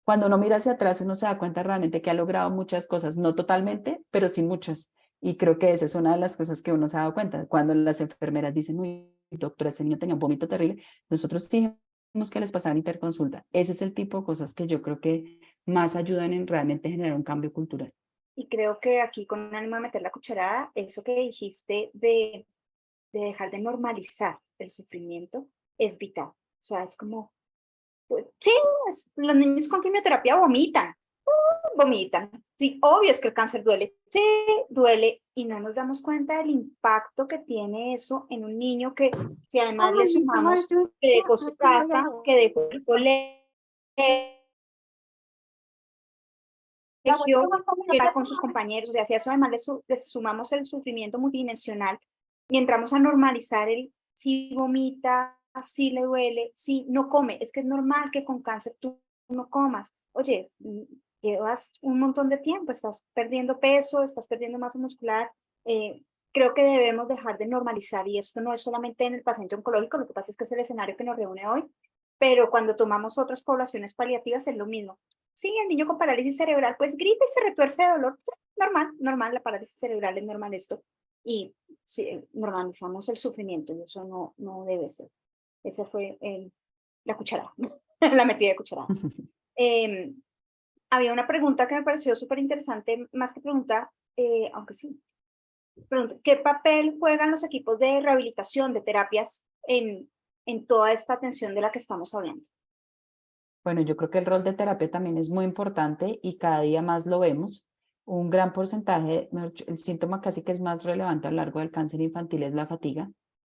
uno mira hacia atrás uno se da cuenta realmente que ha logrado muchas cosas, no totalmente, pero sí muchas. Y creo que esa es una de las cosas que uno se ha dado cuenta. Cuando las enfermeras dicen, uy, doctora, ese niño tenía un vómito terrible, nosotros dijimos que les pasaban interconsulta. Ese es el tipo de cosas que yo creo que más ayudan en realmente generar un cambio cultural. Y creo que aquí, con ánimo de meter la cucharada, eso que dijiste de dejar de normalizar el sufrimiento es vital. O sea, es como, pues, sí, los niños con quimioterapia vomitan. Sí, obvio es que el cáncer duele. Sí, duele. Y no nos damos cuenta del impacto que tiene eso en un niño que, si además le sumamos que dejó su casa, que dejó el colegio, que está con sus compañeros, o sea, si a eso además le sumamos el sufrimiento multidimensional y entramos a normalizar el si vomita, si le duele, si no come, es que es normal que con cáncer tú no comas. Oye, llevas un montón de tiempo, estás perdiendo peso, estás perdiendo masa muscular. Creo que debemos dejar de normalizar, y esto no es solamente en el paciente oncológico, lo que pasa es que es el escenario que nos reúne hoy, pero cuando tomamos otras poblaciones paliativas es lo mismo. Sí, el niño con parálisis cerebral, pues grita y se retuerce de dolor. Sí, normal, normal, la parálisis cerebral es normal esto. Y sí, normalizamos el sufrimiento y eso no debe ser. Esa fue la cucharada, la metida de cucharada. Eh, Había una pregunta que me pareció súper interesante, más que pregunta, aunque sí. Pregunta, ¿qué papel juegan los equipos de rehabilitación, de terapias en toda esta atención de la que estamos hablando? Bueno, yo creo que el rol de terapia también es muy importante y cada día más lo vemos. Un gran porcentaje, el síntoma casi que es más relevante a lo largo del cáncer infantil es la fatiga,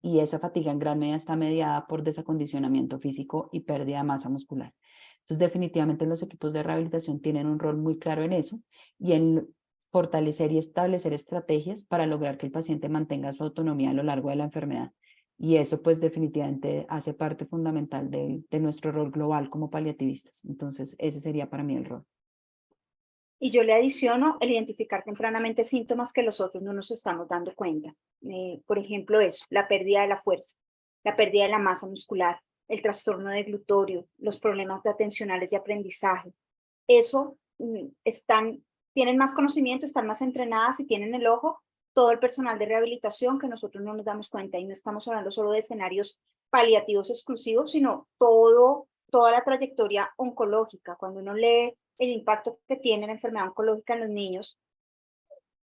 y esa fatiga en gran medida está mediada por desacondicionamiento físico y pérdida de masa muscular. Entonces, definitivamente los equipos de rehabilitación tienen un rol muy claro en eso y en fortalecer y establecer estrategias para lograr que el paciente mantenga su autonomía a lo largo de la enfermedad. Y eso pues definitivamente hace parte fundamental de nuestro rol global como paliativistas. Entonces, ese sería para mí el rol. Y yo le adiciono el identificar tempranamente síntomas que los otros no nos estamos dando cuenta. Por ejemplo, eso, la pérdida de la fuerza, la pérdida de la masa muscular, el trastorno de glutorio, los problemas de atencionales y aprendizaje. Eso tienen más conocimiento, están más entrenadas y tienen el ojo todo el personal de rehabilitación que nosotros no nos damos cuenta, y no estamos hablando solo de escenarios paliativos exclusivos, sino toda la trayectoria oncológica. Cuando uno lee el impacto que tiene la enfermedad oncológica en los niños,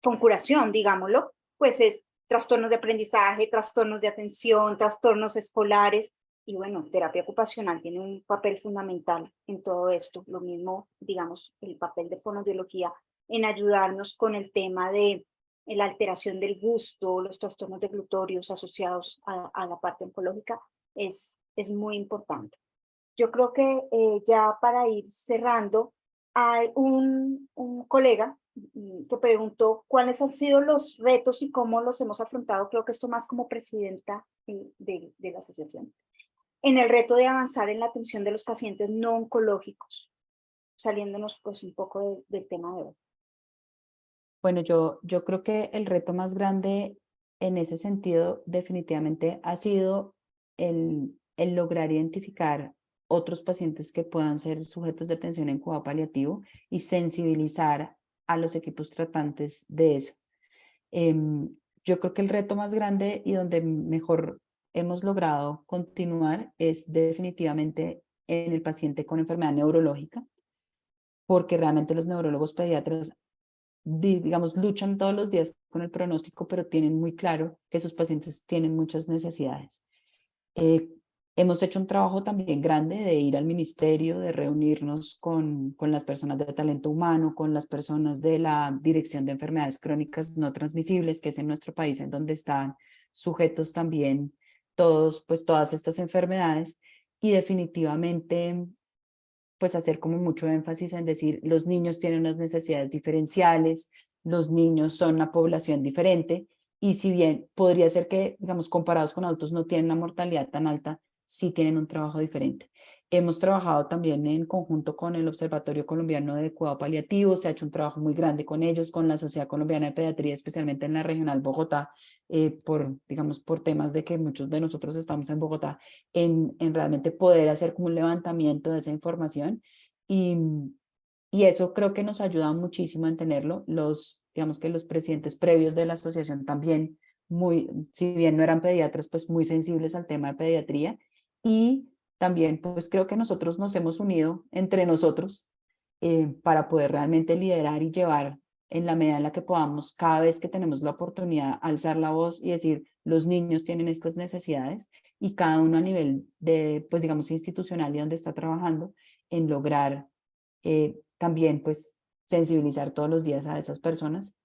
con curación, digámoslo, pues es trastornos de aprendizaje, trastornos de atención, trastornos escolares, y bueno, terapia ocupacional tiene un papel fundamental en todo esto. Lo mismo, digamos, el papel de fonoaudiología en ayudarnos con el tema de la alteración del gusto, los trastornos de glutorios asociados a la parte oncológica, es muy importante. Yo creo que ya para ir cerrando, hay un colega que preguntó cuáles han sido los retos y cómo los hemos afrontado, creo que esto más como presidenta de la asociación, en el reto de avanzar en la atención de los pacientes no oncológicos, saliéndonos pues un poco del tema de hoy. Bueno, yo creo que el reto más grande en ese sentido definitivamente ha sido el lograr identificar otros pacientes que puedan ser sujetos de atención en cuidado paliativo y sensibilizar a los equipos tratantes de eso. Yo creo que el reto más grande y donde mejor hemos logrado continuar es definitivamente en el paciente con enfermedad neurológica, porque realmente los neurólogos pediatras, digamos, luchan todos los días con el pronóstico, pero tienen muy claro que sus pacientes tienen muchas necesidades. Eh, Hemos hecho un trabajo también grande de ir al ministerio, de reunirnos con las personas de talento humano, con las personas de la Dirección de Enfermedades Crónicas No Transmisibles, que es en nuestro país en donde están sujetos también todos, pues todas estas enfermedades, y definitivamente pues hacer como mucho énfasis en decir los niños tienen unas necesidades diferenciales, los niños son una población diferente, y si bien podría ser que, digamos, comparados con adultos no tienen una mortalidad tan alta, sí tienen un trabajo diferente. Hemos trabajado también en conjunto con el Observatorio Colombiano de Cuidado Paliativo, se ha hecho un trabajo muy grande con ellos, con la Sociedad Colombiana de Pediatría, especialmente en la regional Bogotá, digamos, por temas de que muchos de nosotros estamos en Bogotá, en realmente poder hacer como un levantamiento de esa información, y, y eso creo que nos ayuda muchísimo a entenderlo. Digamos que los presidentes previos de la asociación también, muy, si bien no eran pediatras, pues muy sensibles al tema de pediatría, y también pues creo que nosotros nos hemos unido entre nosotros para poder realmente liderar y llevar en la medida en la que podamos, cada vez que tenemos la oportunidad, alzar la voz y decir, los niños tienen estas necesidades, y cada uno a nivel de, pues digamos, institucional y donde está trabajando, en lograr también, pues, sensibilizar todos los días a esas personas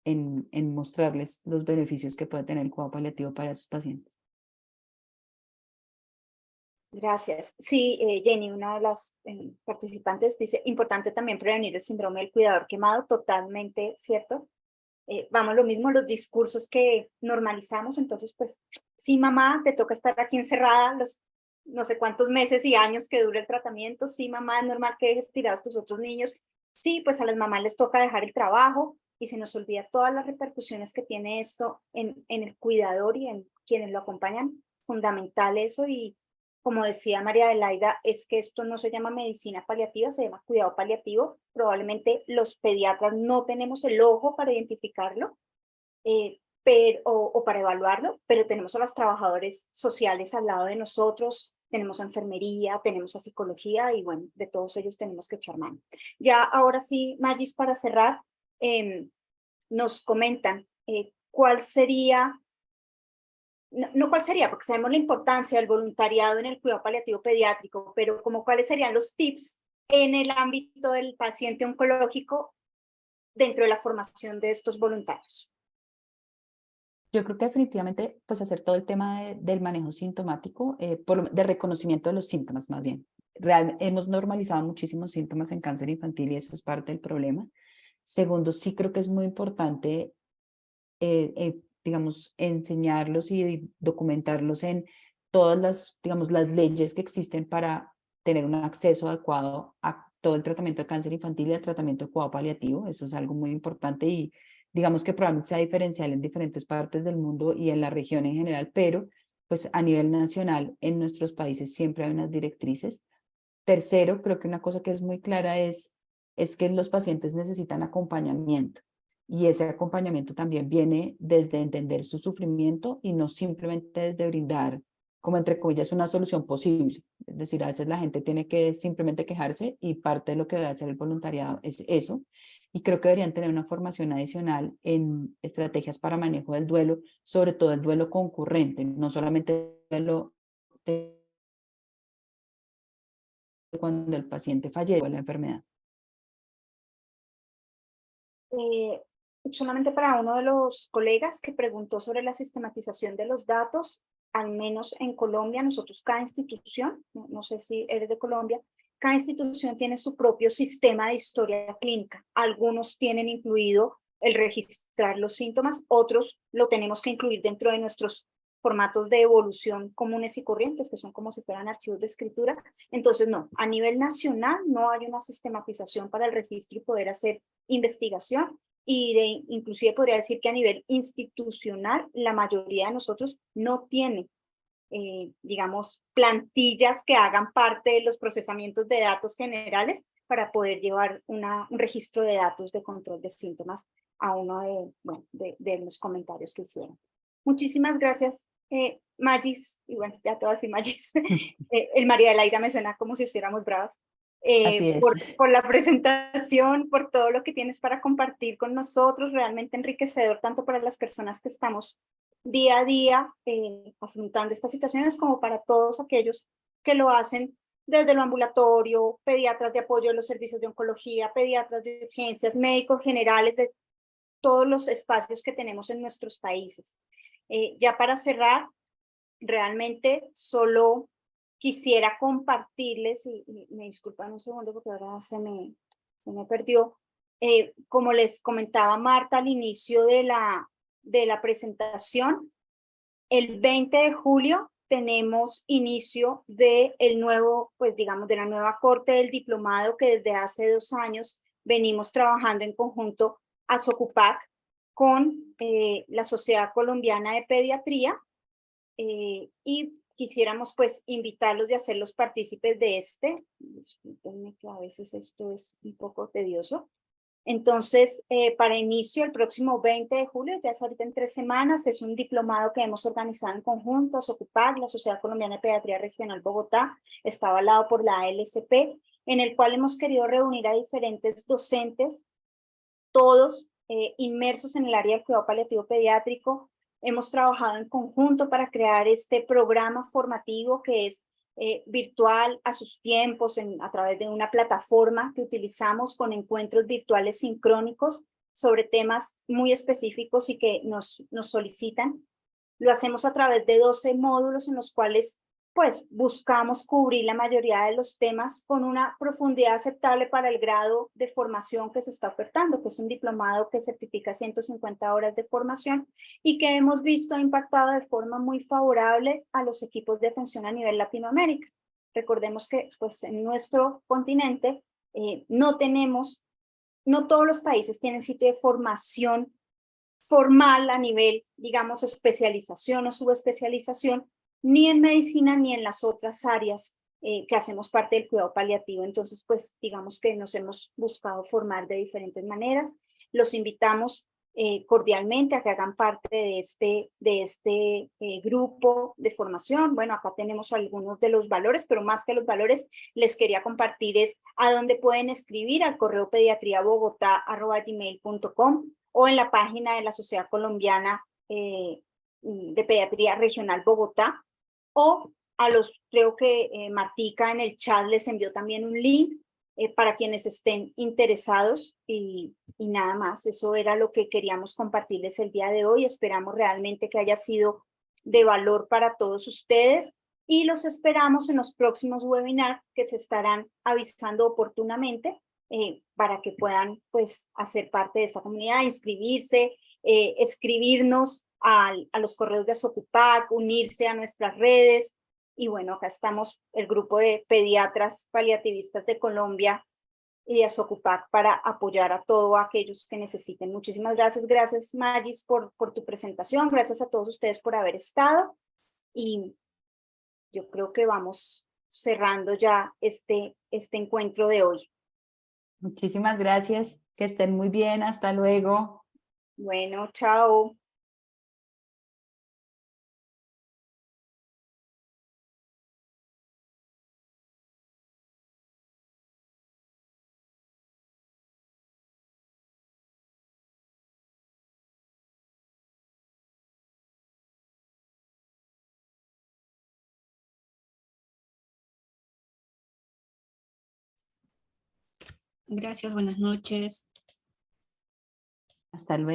en mostrarles los beneficios que puede tener el cuidado paliativo para sus pacientes. Gracias. Sí, Jenny, una de las participantes dice, importante también prevenir el síndrome del cuidador quemado, totalmente cierto. Vamos, lo mismo, los discursos que normalizamos, entonces, pues, sí, mamá, te toca estar aquí encerrada los no sé cuántos meses y años que dure el tratamiento, sí, mamá, es normal que dejes tirados tus otros niños, sí, pues a las mamás les toca dejar el trabajo y se nos olvida todas las repercusiones que tiene esto en el cuidador y en quienes lo acompañan, fundamental eso. Y como decía María Adelaida, es que esto no se llama medicina paliativa, se llama cuidado paliativo. Probablemente los pediatras no tenemos el ojo para identificarlo, o para evaluarlo, pero tenemos a los trabajadores sociales al lado de nosotros, tenemos a enfermería, tenemos a psicología y bueno, de todos ellos tenemos que echar mano. Ya ahora sí, Magis, para cerrar, nos comentan cuál sería, no cuál sería, porque sabemos la importancia del voluntariado en el cuidado paliativo pediátrico, pero como cuáles serían los tips en el ámbito del paciente oncológico dentro de la formación de estos voluntarios. Yo creo que definitivamente, pues hacer todo el tema del manejo sintomático, de reconocimiento de los síntomas más bien. Hemos normalizado muchísimos síntomas en cáncer infantil y eso es parte del problema. Segundo, sí creo que es muy importante, digamos, enseñarlos y documentarlos en todas las, digamos, las leyes que existen para tener un acceso adecuado a todo el tratamiento de cáncer infantil y al tratamiento de cuidado paliativo. Eso es algo muy importante y digamos que probablemente sea diferencial en diferentes partes del mundo y en la región en general, pero pues a nivel nacional en nuestros países siempre hay unas directrices. Tercero, creo que una cosa que es muy clara es que los pacientes necesitan acompañamiento, y ese acompañamiento también viene desde entender su sufrimiento y no simplemente desde brindar, como entre comillas, una solución posible. Es decir, a veces la gente tiene que simplemente quejarse y parte de lo que debe hacer el voluntariado es eso. Y creo que deberían tener una formación adicional en estrategias para manejo del duelo, sobre todo el duelo concurrente, no solamente el duelo de cuando el paciente fallece o la enfermedad. Eh, Solamente para uno de los colegas que preguntó sobre la sistematización de los datos, al menos en Colombia, nosotros cada institución, no sé si eres de Colombia, cada institución tiene su propio sistema de historia clínica. Algunos tienen incluido el registrar los síntomas, otros lo tenemos que incluir dentro de nuestros formatos de evolución comunes y corrientes, que son como si fueran archivos de escritura. Entonces, no, a nivel nacional no hay una sistematización para el registro y poder hacer investigación, y inclusive podría decir que a nivel institucional la mayoría de nosotros no tiene, digamos, plantillas que hagan parte de los procesamientos de datos generales para poder llevar un registro de datos de control de síntomas a uno de los comentarios que hicieron. Muchísimas gracias, Magis, y bueno, ya todas y Magis. El María Adelaida me suena como si estuviéramos bravas. Así es. Por la presentación, por todo lo que tienes para compartir con nosotros, realmente enriquecedor tanto para las personas que estamos día a día afrontando estas situaciones como para todos aquellos que lo hacen desde lo ambulatorio, pediatras de apoyo de los servicios de oncología, pediatras de urgencias, médicos generales de todos los espacios que tenemos en nuestros países. Ya para cerrar, realmente solo quisiera compartirles, y me disculpan un segundo porque ahora se me perdió, como les comentaba Marta al inicio de la presentación, el 20 de julio tenemos inicio de el nuevo, pues digamos, de la nueva corte del diplomado que desde hace 2 años venimos trabajando en conjunto a Socupac con la Sociedad Colombiana de Pediatría y quisiéramos pues invitarlos y hacerlos partícipes de este. Discúlpenme que a veces esto es un poco tedioso. Entonces, para inicio, el próximo 20 de julio, ya es ahorita en 3 semanas, es un diplomado que hemos organizado en conjunto, Socupac, la Sociedad Colombiana de Pediatría Regional Bogotá, está avalado por la ALSP, en el cual hemos querido reunir a diferentes docentes, todos inmersos en el área del cuidado paliativo pediátrico. Hemos trabajado en conjunto para crear este programa formativo que es virtual a sus tiempos a través de una plataforma que utilizamos con encuentros virtuales sincrónicos sobre temas muy específicos y que nos solicitan. Lo hacemos a través de 12 módulos en los cuales pues buscamos cubrir la mayoría de los temas con una profundidad aceptable para el grado de formación que se está ofertando, que es un diplomado que certifica 150 horas de formación y que hemos visto ha impactado de forma muy favorable a los equipos de atención a nivel Latinoamérica. Recordemos que pues, en nuestro continente no todos los países tienen sitio de formación formal a nivel, digamos, especialización o subespecialización, ni en medicina ni en las otras áreas que hacemos parte del cuidado paliativo. Entonces, pues, digamos que nos hemos buscado formar de diferentes maneras. Los invitamos cordialmente a que hagan parte de este grupo de formación. Bueno, acá tenemos algunos de los valores, pero más que los valores, les quería compartir es a dónde pueden escribir al correo pediatriabogotá@gmail.com o en la página de la Sociedad Colombiana de Pediatría Regional Bogotá, o creo que Martica en el chat les envió también un link para quienes estén interesados y nada más. Eso era lo que queríamos compartirles el día de hoy. Esperamos realmente que haya sido de valor para todos ustedes y los esperamos en los próximos webinars que se estarán avisando oportunamente para que puedan pues hacer parte de esta comunidad, inscribirse, escribirnos a los correos de Socupac, unirse a nuestras redes. Y bueno, acá estamos el grupo de pediatras paliativistas de Colombia y de Socupac para apoyar a todos aquellos que necesiten. Muchísimas gracias. Gracias, Magis, por tu presentación. Gracias a todos ustedes por haber estado. Y yo creo que vamos cerrando ya este encuentro de hoy. Muchísimas gracias. Que estén muy bien. Hasta luego. Bueno, chao. Gracias, buenas noches. Hasta luego.